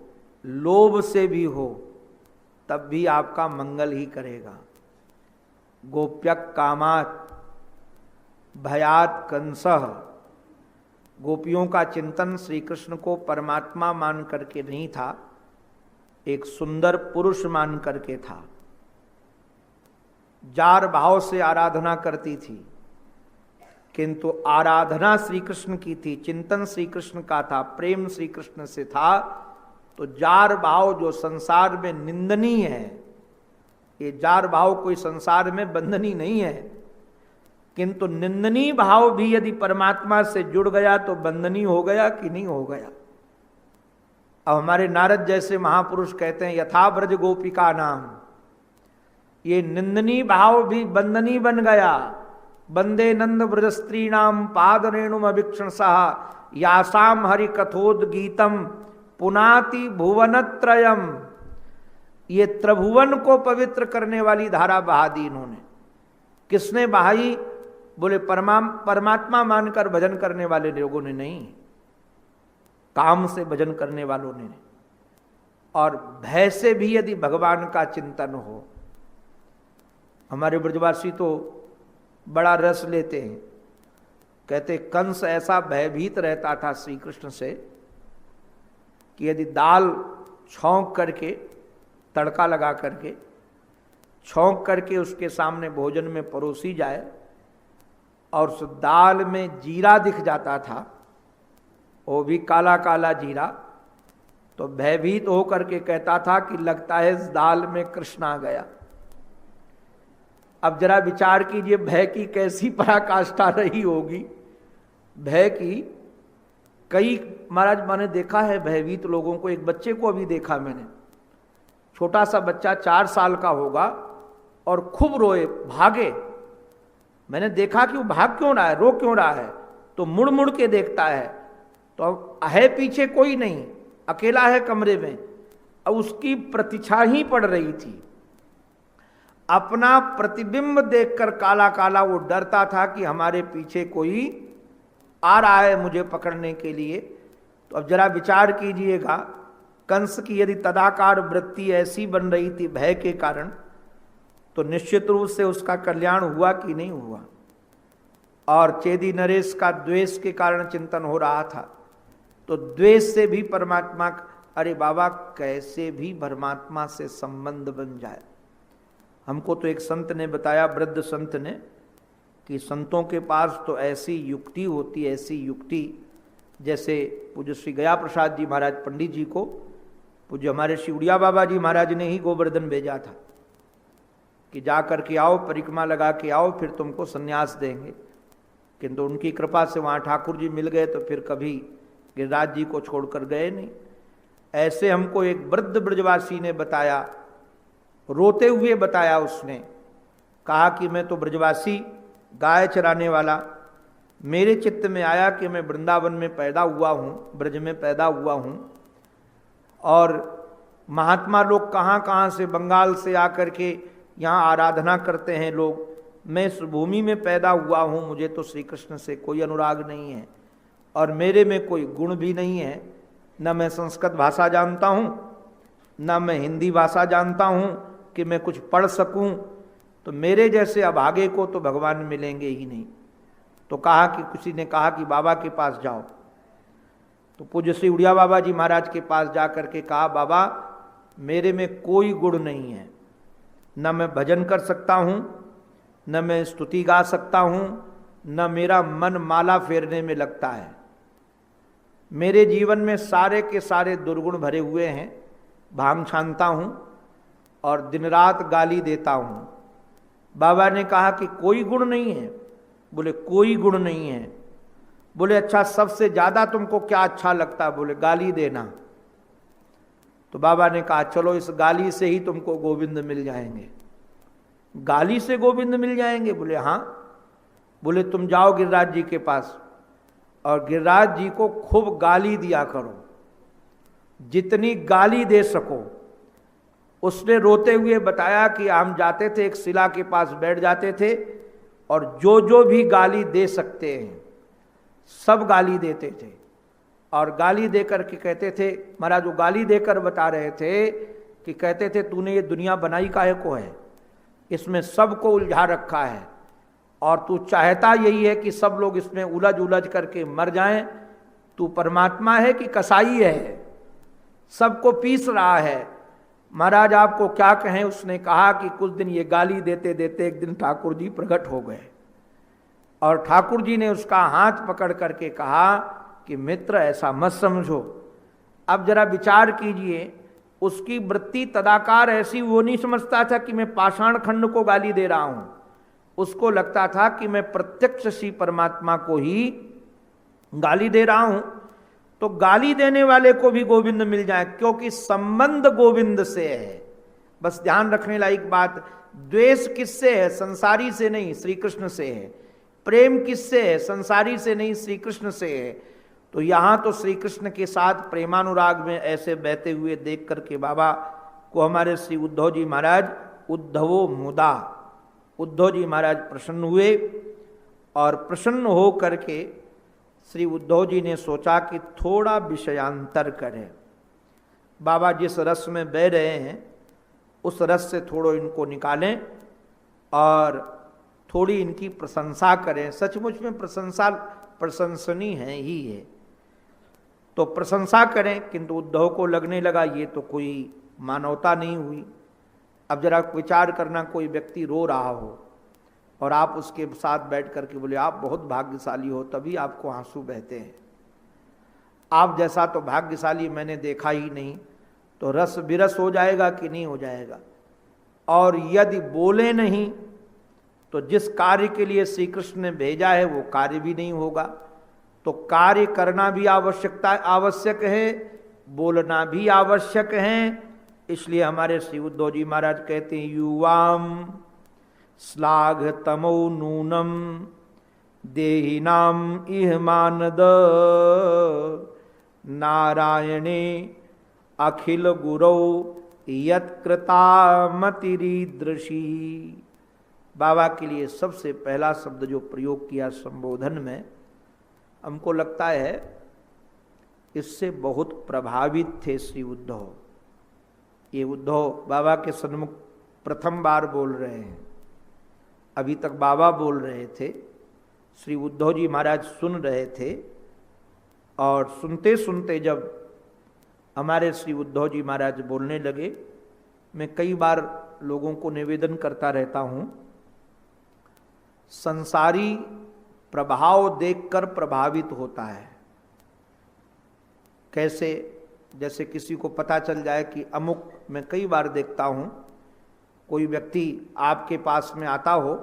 [SPEAKER 1] लोभ से भी हो तब भी आपका मंगल ही करेगा। गोप्यक कामात भयात कंसः, गोपियों का चिंतन श्री कृष्ण को परमात्मा मान करके नहीं था, एक सुंदर पुरुष मान करके था। जार भाव से आराधना करती थी, किंतु आराधना श्री कृष्ण की थी, चिंतन श्री कृष्ण का था, प्रेम श्री कृष्ण से था। तो जार भाव जो संसार में निंदनीय है, ये जार भाव कोई संसार में बंधनी नहीं है, किंतु निंदनीय भाव भी यदि परमात्मा से जुड़ गया तो बंधनी हो गया कि नहीं हो गया। अब हमारे नारद जैसे महापुरुष कहते हैं यथा ब्रज गोपिका नाम, ये निंदनीय भाव भी बंधनी बन गया। बंदे नंद ब्रज स्त्री नाम पाद रेणुम अभिक्षण सह यासाम हरि कथोद्गीतम पुनाति भुवनत्रयम, ये त्रिभुवन को पवित्र करने वाली धारा बहा दी इन्होंने। किसने बहाई? बोले परमात्मा मानकर भजन करने वाले लोगों ने नहीं, काम से भजन करने वालों ने। और भय से भी यदि भगवान का चिंतन हो, हमारे ब्रजवासी तो बड़ा रस लेते हैं, कहते कंस ऐसा भयभीत रहता था श्री कृष्ण से कि यदि दाल छौंक करके, तड़का लगा करके छौंक करके उसके सामने भोजन में परोसी जाए और उस दाल में जीरा दिख जाता था, वो भी काला काला जीरा, तो भयभीत होकर के कहता था कि लगता है इस दाल में कृष्ण आ गया। अब जरा विचार कीजिए भय की कैसी पराकाष्ठा रही होगी। भय की कई, महाराज मैंने देखा है भयभीत लोगों को। एक बच्चे को अभी देखा मैंने, छोटा सा बच्चा 4 साल का होगा और खूब रोए, भागे। मैंने देखा कि वो भाग क्यों रहा है, रो क्यों रहा है, तो मुड़ मुड़ के देखता है, तो है पीछे कोई नहीं, अकेला है कमरे में। अब उसकी प्रतीक्षा ही पड़ रही थी, अपना प्रतिबिंब देखकर काला काला वो डरता था कि हमारे पीछे कोई आ रहा है मुझे पकड़ने के लिए। तो अब जरा विचार कीजिएगा, कंस की यदि तदाकार वृत्ति ऐसी बन रही थी भय के कारण, तो निश्चित रूप से उसका कल्याण हुआ कि नहीं हुआ। और चेदी नरेश का द्वेष के कारण चिंतन हो रहा था, तो द्वेष से भी परमात्मा, अरे बाबा कैसे भी परमात्मा से संबंध बन जाए। हमको तो एक संत ने बताया, वृद्ध संत ने, कि संतों के पास तो ऐसी युक्ति होती, ऐसी युक्ति, जैसे पूज्य श्री गया प्रसाद जी महाराज पंडित जी को पूज्य हमारे शिवड़िया बाबा जी महाराज ने ही गोवर्धन भेजा था कि जा कर के आओ, परिक्रमा लगा के आओ, फिर तुमको संन्यास देंगे। किंतु उनकी कृपा से वहाँ ठाकुर जी मिल गए, तो फिर कभी गिरिराज जी को छोड़कर गए नहीं। ऐसे हमको एक वृद्ध ब्रजवासी ने बताया, रोते हुए बताया उसने, कहा कि मैं तो ब्रजवासी गाय चराने वाला, मेरे चित्त में आया कि मैं वृंदावन में पैदा हुआ हूँ, ब्रज में पैदा हुआ हूँ, और महात्मा लोग कहाँ कहाँ से, बंगाल से आकर के यहाँ आराधना करते हैं लोग, मैं इस भूमि में पैदा हुआ हूँ, मुझे तो श्री कृष्ण से कोई अनुराग नहीं है, और मेरे में कोई गुण भी नहीं है, न मैं संस्कृत भाषा जानता हूँ, न मैं हिंदी भाषा जानता हूँ कि मैं कुछ पढ़ सकूँ, तो मेरे जैसे अभागे को तो भगवान मिलेंगे ही नहीं। तो कहा कि किसी ने कहा कि बाबा के पास जाओ, तो पूज्य श्री उड़िया बाबा जी महाराज के पास जा करके कहा, बाबा मेरे में कोई गुण नहीं है, न मैं भजन कर सकता हूँ, न मैं स्तुति गा सकता हूँ, न मेरा मन माला फेरने में लगता है, मेरे जीवन में सारे के सारे दुर्गुण भरे हुए हैं, भांग छानता हूँ और दिन रात गाली देता हूँ। बाबा ने कहा कि कोई गुण नहीं है? बोले कोई गुण नहीं है। बोले अच्छा सबसे ज्यादा तुमको क्या अच्छा लगता? बोले गाली देना। तो बाबा ने कहा चलो इस गाली से ही तुमको गोविंद मिल जाएंगे। गाली से गोविंद मिल जाएंगे? बोले हाँ। बोले तुम जाओ गिरिराज जी के पास और गिरिराज जी को खूब गाली दिया करो, जितनी गाली दे सको। उसने रोते हुए बताया कि हम जाते थे, एक शिला के पास बैठ जाते थे और जो जो भी गाली दे सकते हैं सब गाली देते थे। और गाली देकर के कहते थे, महाराज वो गाली देकर बता रहे थे कि कहते थे तूने ये दुनिया बनाई काहे को है, इसमें सबको उलझा रखा है और तू चाहता यही है कि सब लोग इसमें उलझ उलझ करके मर जाएं। तू परमात्मा है कि कसाई है, सबको पीस रहा है। महाराज आपको क्या कहें। उसने कहा कि कुछ दिन ये गाली देते देते एक दिन ठाकुर जी प्रकट हो गए और ठाकुर जी ने उसका हाथ पकड़ करके कहा कि मित्र ऐसा मत समझो, अब जरा विचार कीजिए। उसकी वृत्ति तदाकार ऐसी, वो नहीं समझता था कि मैं पाषाण खंड को गाली दे रहा हूं, उसको लगता था कि मैं प्रत्यक्ष श्री परमात्मा को ही गाली दे रहा हूं। तो गाली देने वाले को भी गोविंद मिल जाए, क्योंकि संबंध गोविंद से है। बस ध्यान रखने लायक बात, द्वेष किससे है? संसारी से नहीं, श्री कृष्ण से है। प्रेम किससे है? संसारी से नहीं, श्री कृष्ण से है। तो यहां तो श्री कृष्ण के साथ प्रेमानुराग में ऐसे बहते हुए देख करके बाबा को हमारे श्री उद्धव जी महाराज, उद्धवो मुदा, उद्धव जी महाराज प्रसन्न हुए। और प्रसन्न हो करके श्री उद्धव जी ने सोचा कि थोड़ा विषयांतर करें। बाबा जिस रस में बह रहे हैं उस रस से थोड़ा इनको निकालें और थोड़ी इनकी प्रशंसा करें। सचमुच में प्रशंसा प्रशंसनीय है ही है, तो प्रशंसा करें। किंतु उद्धव को लगने लगा ये तो कोई मानवता नहीं हुई। अब जरा विचार करना, कोई व्यक्ति रो रहा हो और आप उसके साथ बैठ करके बोले आप बहुत भाग्यशाली हो, तभी आपको आंसू बहते हैं, आप जैसा तो भाग्यशाली मैंने देखा ही नहीं, तो रस विरस हो जाएगा कि नहीं हो जाएगा। और यदि बोले नहीं तो जिस कार्य के लिए श्री कृष्ण ने भेजा है वो कार्य भी नहीं होगा। तो कार्य करना भी आवश्यक है, बोलना भी आवश्यक है। इसलिए हमारे श्री उद्धव जी महाराज कहते हैं युवाम श्लाघ तमो नूनम देहिनाम इह मानद नारायणे अखिल गुरौ यत्कृता मतिरीदृशी। बाबा के लिए सबसे पहला शब्द जो प्रयोग किया संबोधन में, हमको लगता है इससे बहुत प्रभावित थे श्री उद्धव। ये उद्धव बाबा के सन्मुख प्रथम बार बोल रहे हैं, अभी तक बाबा बोल रहे थे, श्री उद्धव जी महाराज सुन रहे थे। और सुनते सुनते जब हमारे श्री उद्धव जी महाराज बोलने लगे, मैं कई बार लोगों को निवेदन करता रहता हूं, संसारी प्रभाव देखकर प्रभावित होता है। कैसे? जैसे किसी को पता चल जाए कि अमुक, मैं कई बार देखता हूं कोई व्यक्ति आपके पास में आता हो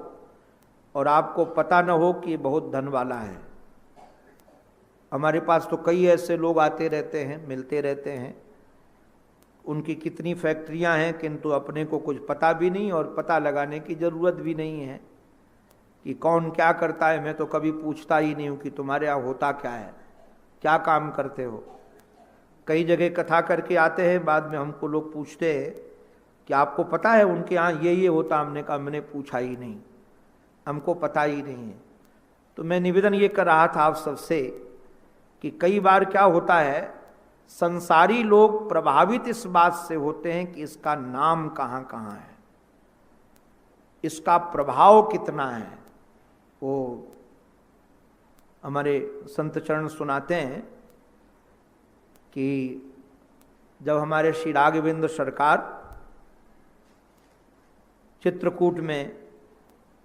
[SPEAKER 1] और आपको पता न हो कि बहुत धन वाला है। हमारे पास तो कई ऐसे लोग आते रहते हैं, मिलते रहते हैं, उनकी कितनी फैक्ट्रियां हैं किंतु अपने को कुछ पता भी नहीं और पता लगाने की जरूरत भी नहीं है कि कौन क्या करता है। मैं तो कभी पूछता ही नहीं हूं कि तुम्हारे यहाँ होता क्या है, क्या काम करते हो। कई जगह कथा करके आते हैं, बाद में हमको लोग पूछते हैं कि आपको पता है उनके यहाँ ये होता। हमने कहा मैंने पूछा ही नहीं, हमको पता ही नहीं है। तो मैं निवेदन ये कर रहा था आप सबसे कि कई बार क्या होता है, संसारी लोग प्रभावित इस बात से होते हैं कि इसका नाम कहाँ कहाँ है, इसका प्रभाव कितना है। वो हमारे संत चरण सुनाते हैं कि जब हमारे श्री राघवेंद्र सरकार चित्रकूट में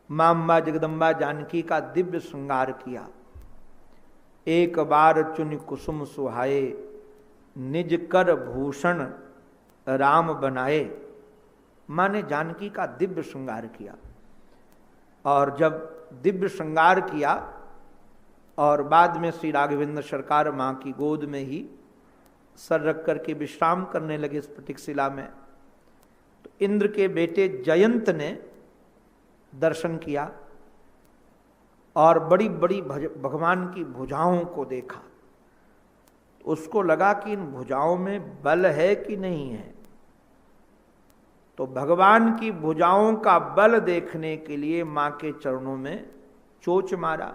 [SPEAKER 1] मां अम्बा जगदम्बा जानकी का दिव्य श्रृंगार किया, एक बार चुन कुसुम सुहाए निज कर भूषण राम बनाए। मां ने जानकी का दिव्य श्रृंगार किया, और जब दिव्य श्रृंगार किया और बाद में श्री राघवेंद्र सरकार मां की गोद में ही सर रख करके विश्राम करने लगे स्फटिक शिला में, तो इंद्र के बेटे जयंत ने दर्शन किया और बड़ी बड़ी भगवान की भुजाओं को देखा। उसको लगा कि इन भुजाओं में बल है कि नहीं है। तो भगवान की भुजाओं का बल देखने के लिए मां के चरणों में चोच मारा,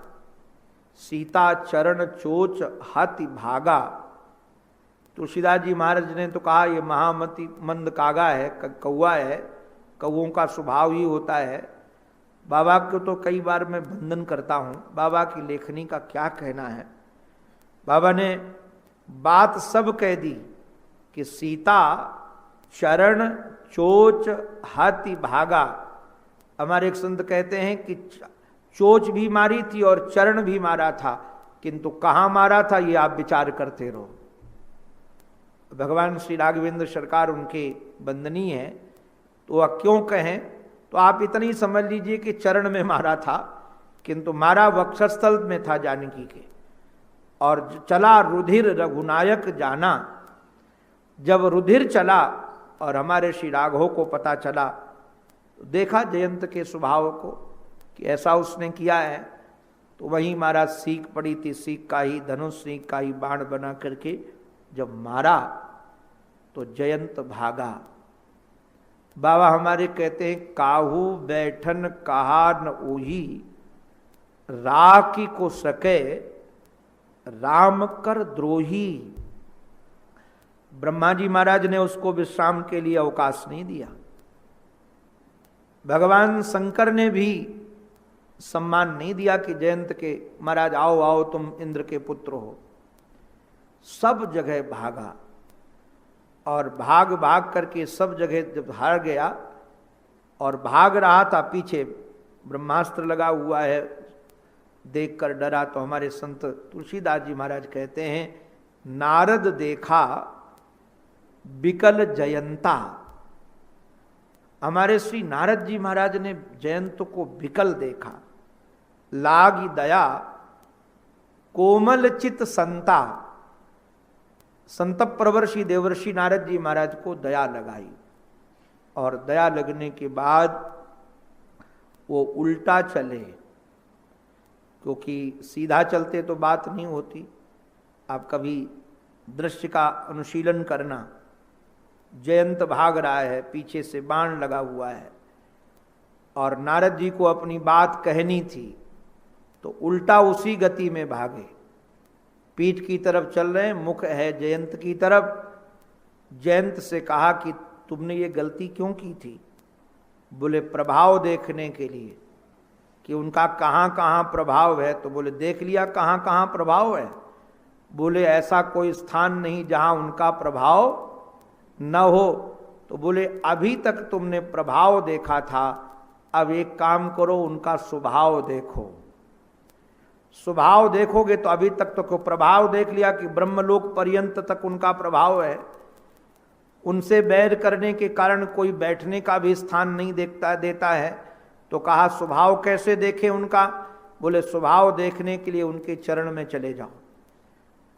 [SPEAKER 1] सीता चरण चोच हाथी भागा। तुलसीदास जी महाराज ने तो कहा ये महामति मंद कागा है, कौआ है, कौओं का स्वभाव ही होता है। बाबा को तो कई बार मैं वंदन करता हूँ, बाबा की लेखनी का क्या कहना है। बाबा ने बात सब कह दी कि सीता चरण चोच हाथी भागा। हमारे एक संत कहते हैं कि चोच भी मारी थी और चरण भी मारा था, किंतु कहाँ मारा था ये आप विचार करते रहो। भगवान श्री राघवेंद्र सरकार उनके वंदनीय है, तो वह क्यों कहें, तो आप इतनी समझ लीजिए कि चरण में मारा था, किंतु मारा वक्षस्थल में था जानकी के। और चला रुधिर रघुनायक जाना। जब रुधिर चला और हमारे श्री राघव को पता चला, तो देखा जयंत के स्वभाव को कि ऐसा उसने किया है, तो वहीं मारा सीख पड़ी थी, सीख का ही धनुष, सीख का ही बाण बना करके जब मारा तो जयंत भागा। बाबा हमारे कहते हैं काहू बैठन कहा न ओही, राखी को सके राम कर द्रोही। ब्रह्मा जी महाराज ने उसको विश्राम के लिए अवकाश नहीं दिया। भगवान शंकर ने भी सम्मान नहीं दिया कि जयंत के महाराज आओ आओ तुम इंद्र के पुत्र हो। सब जगह भागा और भाग भाग करके सब जगह जब हार गया और भाग रहा था, पीछे ब्रह्मास्त्र लगा हुआ है, देखकर डरा। तो हमारे संत तुलसीदास जी महाराज कहते हैं नारद देखा बिकल जयंता। हमारे श्री नारद जी महाराज ने जयंत को बिकल देखा। लागी दया कोमल चित संता। संतप प्रवर्षि देवर्षि नारद जी महाराज को दया लगाई और दया लगने के बाद वो उल्टा चले, क्योंकि सीधा चलते तो बात नहीं होती। आप कभी दृश्य का अनुशीलन करना, जयंत भाग रहा है, पीछे से बाण लगा हुआ है और नारद जी को अपनी बात कहनी थी, तो उल्टा उसी गति में भागे। पीठ की तरफ चल रहे हैं, मुख है जयंत की तरफ। जयंत से कहा कि तुमने ये गलती क्यों की थी? बोले प्रभाव देखने के लिए कि उनका कहाँ कहाँ प्रभाव है। तो बोले देख लिया कहाँ कहाँ प्रभाव है। बोले ऐसा कोई स्थान नहीं जहाँ उनका प्रभाव न हो। तो बोले अभी तक तुमने प्रभाव देखा था, अब एक काम करो उनका स्वभाव देखो। स्वभाव देखोगे तो अभी तक तो प्रभाव देख लिया कि ब्रह्मलोक पर्यंत तक उनका प्रभाव है। उनसे बैर करने के कारण कोई बैठने का भी स्थान नहीं देता है। तो कहा स्वभाव कैसे देखे उनका? बोले स्वभाव देखने के लिए उनके चरण में चले जाओ,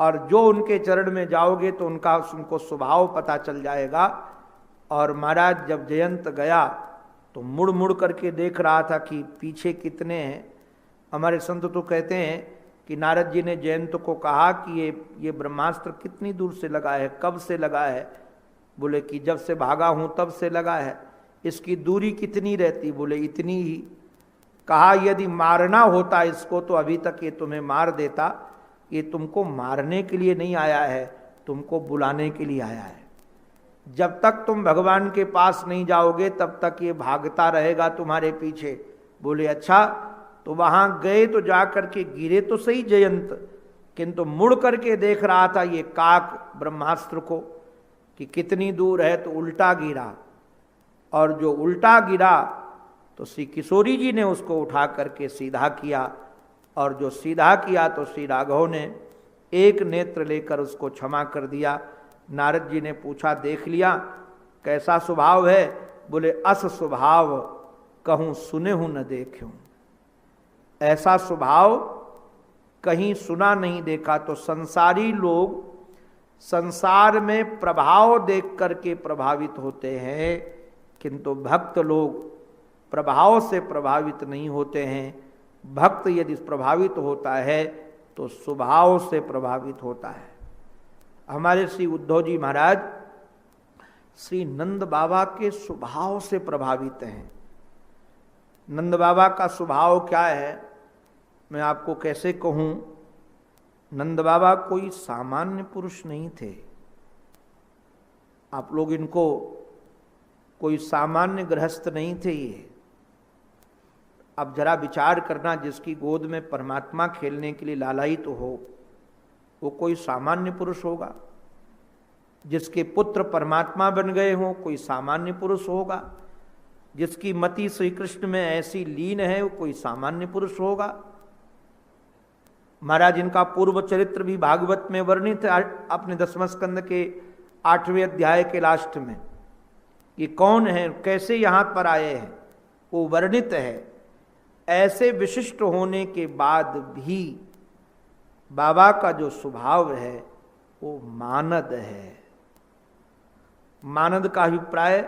[SPEAKER 1] और जो उनके चरण में जाओगे तो उनको स्वभाव पता चल जाएगा। और महाराज जब जयंत गया तो मुड़ मुड़ करके देख रहा था कि पीछे कितने हैं। हमारे संत तो कहते हैं कि नारद जी ने जयंत को कहा कि ये ब्रह्मास्त्र कितनी दूर से लगा है, कब से लगा है? बोले कि जब से भागा हूं तब से लगा है। इसकी दूरी कितनी रहती? बोले इतनी ही। कहा यदि मारना होता इसको तो अभी तक ये तुम्हें मार देता। ये तुमको मारने के लिए नहीं आया है, तुमको बुलाने के लिए आया है। जब तक तुम भगवान के पास नहीं जाओगे तब तक ये भागता रहेगा तुम्हारे पीछे। बोले अच्छा। तो वहां गए तो जाकर के गिरे तो सही जयंत, किंतु मुड़ करके देख रहा था ये काक ब्रह्मास्त्र को कि कितनी दूर है, तो उल्टा गिरा। और जो उल्टा गिरा तो श्री किशोरी जी ने उसको उठा करके सीधा किया, और जो सीधा किया तो श्री राघव ने एक नेत्र लेकर उसको क्षमा कर दिया। नारद जी ने पूछा देख लिया कैसा स्वभाव है? बोले अस स्वभाव कहूँ सुने हूँ न देखूं। ऐसा स्वभाव कहीं सुना नहीं देखा। तो संसारी लोग संसार में प्रभाव देख करके प्रभावित होते हैं, किंतु भक्त लोग प्रभाव से प्रभावित नहीं होते हैं। भक्त यदि प्रभावित होता है तो स्वभाव से प्रभावित होता है। हमारे श्री उद्धव जी महाराज श्री नंद बाबा के स्वभाव से प्रभावित हैं। नंद बाबा का स्वभाव क्या है? मैं आपको कैसे कहूं, नंद बाबा कोई सामान्य पुरुष नहीं थे। आप लोग इनको कोई सामान्य गृहस्थ नहीं थे। ये अब जरा विचार करना, जिसकी गोद में परमात्मा खेलने के लिए लालायित तो हो, वो कोई सामान्य पुरुष होगा? जिसके पुत्र परमात्मा बन गए हों, कोई सामान्य पुरुष होगा? जिसकी मति श्री कृष्ण में ऐसी लीन है, वो कोई सामान्य पुरुष होगा? महाराज, इनका पूर्व चरित्र भी भागवत में वर्णित है, अपने 10वें स्कंद के 8वें अध्याय के लास्ट में। ये कौन है, कैसे यहां पर आए हैं, वो वर्णित है। ऐसे विशिष्ट होने के बाद भी बाबा का जो स्वभाव है वो मानद है। मानद का अभिप्राय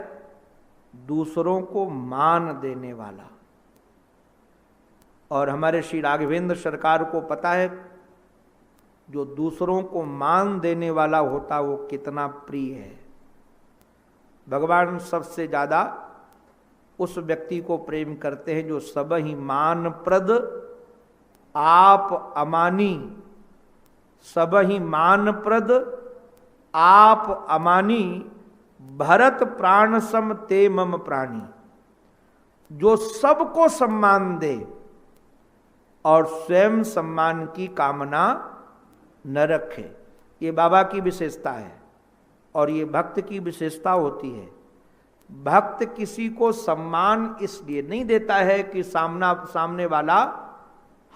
[SPEAKER 1] दूसरों को मान देने वाला। और हमारे श्री राघवेंद्र सरकार को पता है, जो दूसरों को मान देने वाला होता वो कितना प्रिय है। भगवान सबसे ज्यादा उस व्यक्ति को प्रेम करते हैं जो सब ही मान प्रद आप अमानी। सब ही मान प्रद आप अमानी, भरत प्राण सम ते मम प्राणी। जो सबको सम्मान दे और स्वयं सम्मान की कामना न रखे, ये बाबा की विशेषता है। और ये भक्त की विशेषता होती है। भक्त किसी को सम्मान इसलिए नहीं देता है कि सामने वाला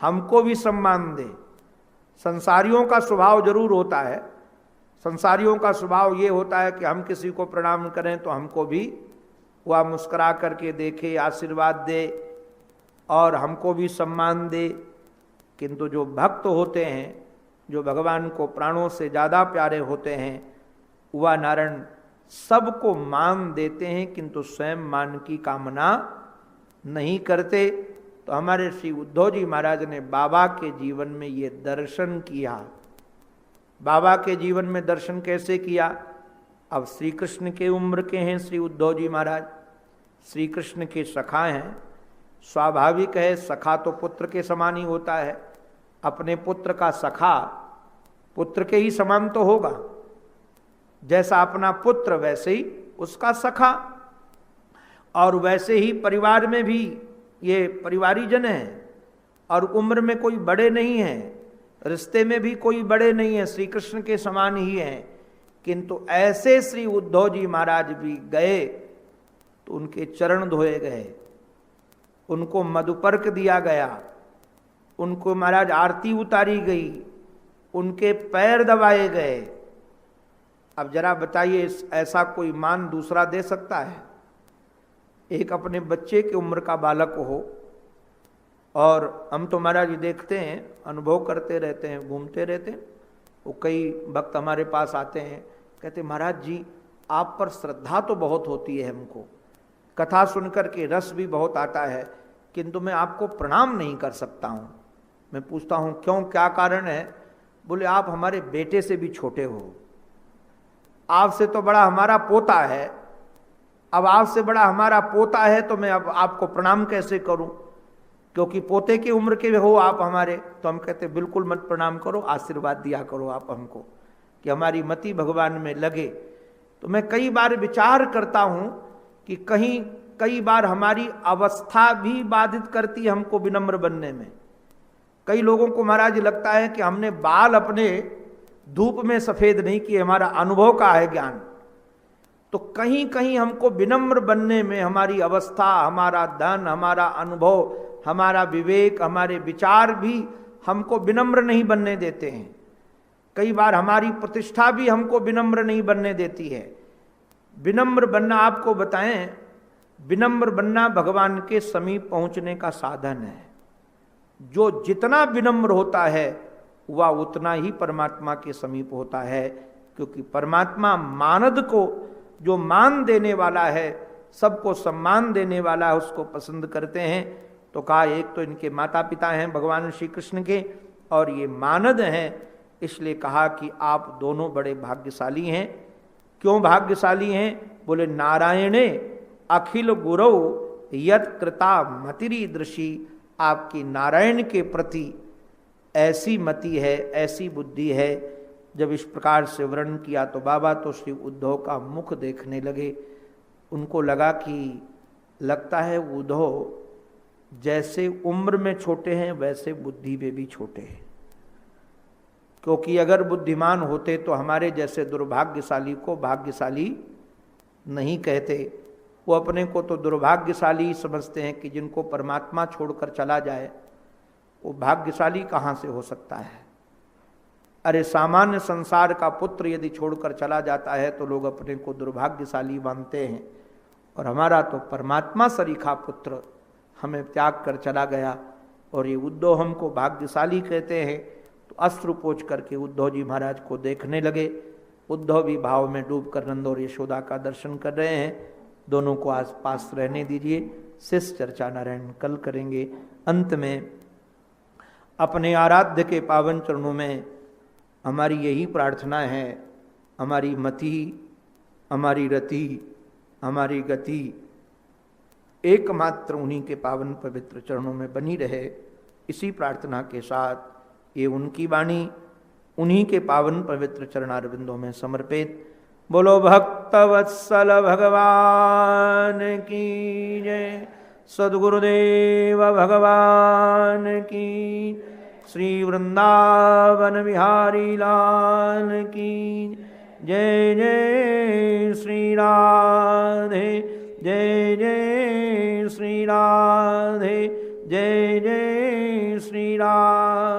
[SPEAKER 1] हमको भी सम्मान दे। संसारियों का स्वभाव जरूर होता है। संसारियों का स्वभाव ये होता है कि हम किसी को प्रणाम करें तो हमको भी वह मुस्कुरा करके देखे, आशीर्वाद दे और हमको भी सम्मान दे। किंतु जो भक्त होते हैं, जो भगवान को प्राणों से ज़्यादा प्यारे होते हैं, वह नारायण सबको मान देते हैं, किंतु स्वयं मान की कामना नहीं करते। तो हमारे श्री उद्धव जी महाराज ने बाबा के जीवन में ये दर्शन किया। बाबा के जीवन में दर्शन कैसे किया? अब श्री कृष्ण के उम्र के हैं श्री उद्धव जी महाराज, श्री कृष्ण के सखा हैं। स्वाभाविक है, सखा तो पुत्र के समान ही होता है। अपने पुत्र का सखा पुत्र के ही समान तो होगा। जैसा अपना पुत्र वैसे ही उसका सखा। और वैसे ही परिवार में भी ये परिवारी जन हैं और उम्र में कोई बड़े नहीं हैं, रिश्ते में भी कोई बड़े नहीं हैं, श्री कृष्ण के समान ही हैं। किंतु ऐसे श्री उद्धव जी महाराज भी गए तो उनके चरण धोए गए, उनको मधुपर्क दिया गया, उनको महाराज आरती उतारी गई, उनके पैर दबाए गए। अब जरा बताइए, ऐसा कोई मान दूसरा दे सकता है? एक अपने बच्चे की उम्र का बालक हो, और हम तो महाराज देखते हैं, अनुभव करते रहते हैं, घूमते रहते हैं। वो कई भक्त हमारे पास आते हैं, कहते महाराज जी आप पर श्रद्धा तो बहुत होती है, हमको कथा सुनकर के रस भी बहुत आता है, किंतु मैं आपको प्रणाम नहीं कर सकता हूँ। मैं पूछता हूँ क्यों, क्या कारण है? बोले आप हमारे बेटे से भी छोटे हो, आपसे तो बड़ा हमारा पोता है। अब आपसे बड़ा हमारा पोता है तो मैं अब आपको प्रणाम कैसे करूं? क्योंकि पोते की उम्र के हो आप हमारे। तो हम कहते बिल्कुल मत प्रणाम करो, आशीर्वाद दिया करो आप हमको कि हमारी मति भगवान में लगे। तो मैं कई बार विचार करता हूं कि कई बार हमारी अवस्था भी बाधित करती है हमको विनम्र बनने में। कई लोगों को महाराज लगता है कि हमने बाल अपने धूप में सफेद नहीं किए, हमारा अनुभव का है ज्ञान। तो कहीं कहीं हमको विनम्र बनने में हमारी अवस्था, हमारा धन, हमारा अनुभव, हमारा विवेक, हमारे विचार भी हमको विनम्र नहीं बनने देते हैं। कई बार हमारी प्रतिष्ठा भी हमको विनम्र नहीं बनने देती है। विनम्र बनना, आपको बताएं, विनम्र बनना भगवान के समीप पहुंचने का साधन है। जो जितना विनम्र होता है वह उतना ही परमात्मा के समीप होता है। क्योंकि परमात्मा मानद को, जो मान देने वाला है, सबको सम्मान देने वाला है, उसको पसंद करते हैं। तो कहा एक तो इनके माता पिता हैं भगवान श्री कृष्ण के, और ये मानद हैं, इसलिए कहा कि आप दोनों बड़े भाग्यशाली हैं। क्यों भाग्यशाली हैं? बोले नारायणे अखिल गुरौ यत कृता मतिरी दृषि आपकी नारायण के प्रति ऐसी मति है, ऐसी बुद्धि है। जब इस प्रकार से वर्णन किया तो बाबा तो श्री उद्धव का मुख देखने लगे। उनको लगा कि लगता है उद्धव जैसे उम्र में छोटे हैं वैसे बुद्धि में भी छोटे हैं, क्योंकि अगर बुद्धिमान होते तो हमारे जैसे दुर्भाग्यशाली को भाग्यशाली नहीं कहते। वो अपने को तो दुर्भाग्यशाली समझते हैं कि जिनको परमात्मा छोड़कर चला जाए वो भाग्यशाली कहाँ से हो सकता है। अरे सामान्य संसार का पुत्र यदि छोड़कर चला जाता है तो लोग अपने को दुर्भाग्यशाली मानते हैं, और हमारा तो परमात्मा सरीखा पुत्र हमें त्याग कर चला गया और ये उद्धव हमको भाग्यशाली कहते हैं। तो अश्रु पोंछ करके उद्धव जी महाराज को देखने लगे। उद्धव भी भाव में डूबकर नंद और यशोदा का दर्शन कर रहे हैं। दोनों को आस पास रहने दीजिए। शिष्य चर्चा नारायण कल करेंगे। अंत में अपने आराध्य के पावन चरणों में हमारी यही प्रार्थना है, हमारी मति, हमारी रति, हमारी गति एकमात्र उन्हीं के पावन पवित्र चरणों में बनी रहे। इसी प्रार्थना के साथ ये उनकी वाणी उन्हीं के पावन पवित्र चरणारविंदों में समर्पित। बोलो भक्तवत्सल भगवान की जय, सद्गुरुदेव भगवान की, श्री वृंदावन बिहारी लाल की जय। जय श्री राधे, जय जय श्री राधे, जय जय श्री राधे।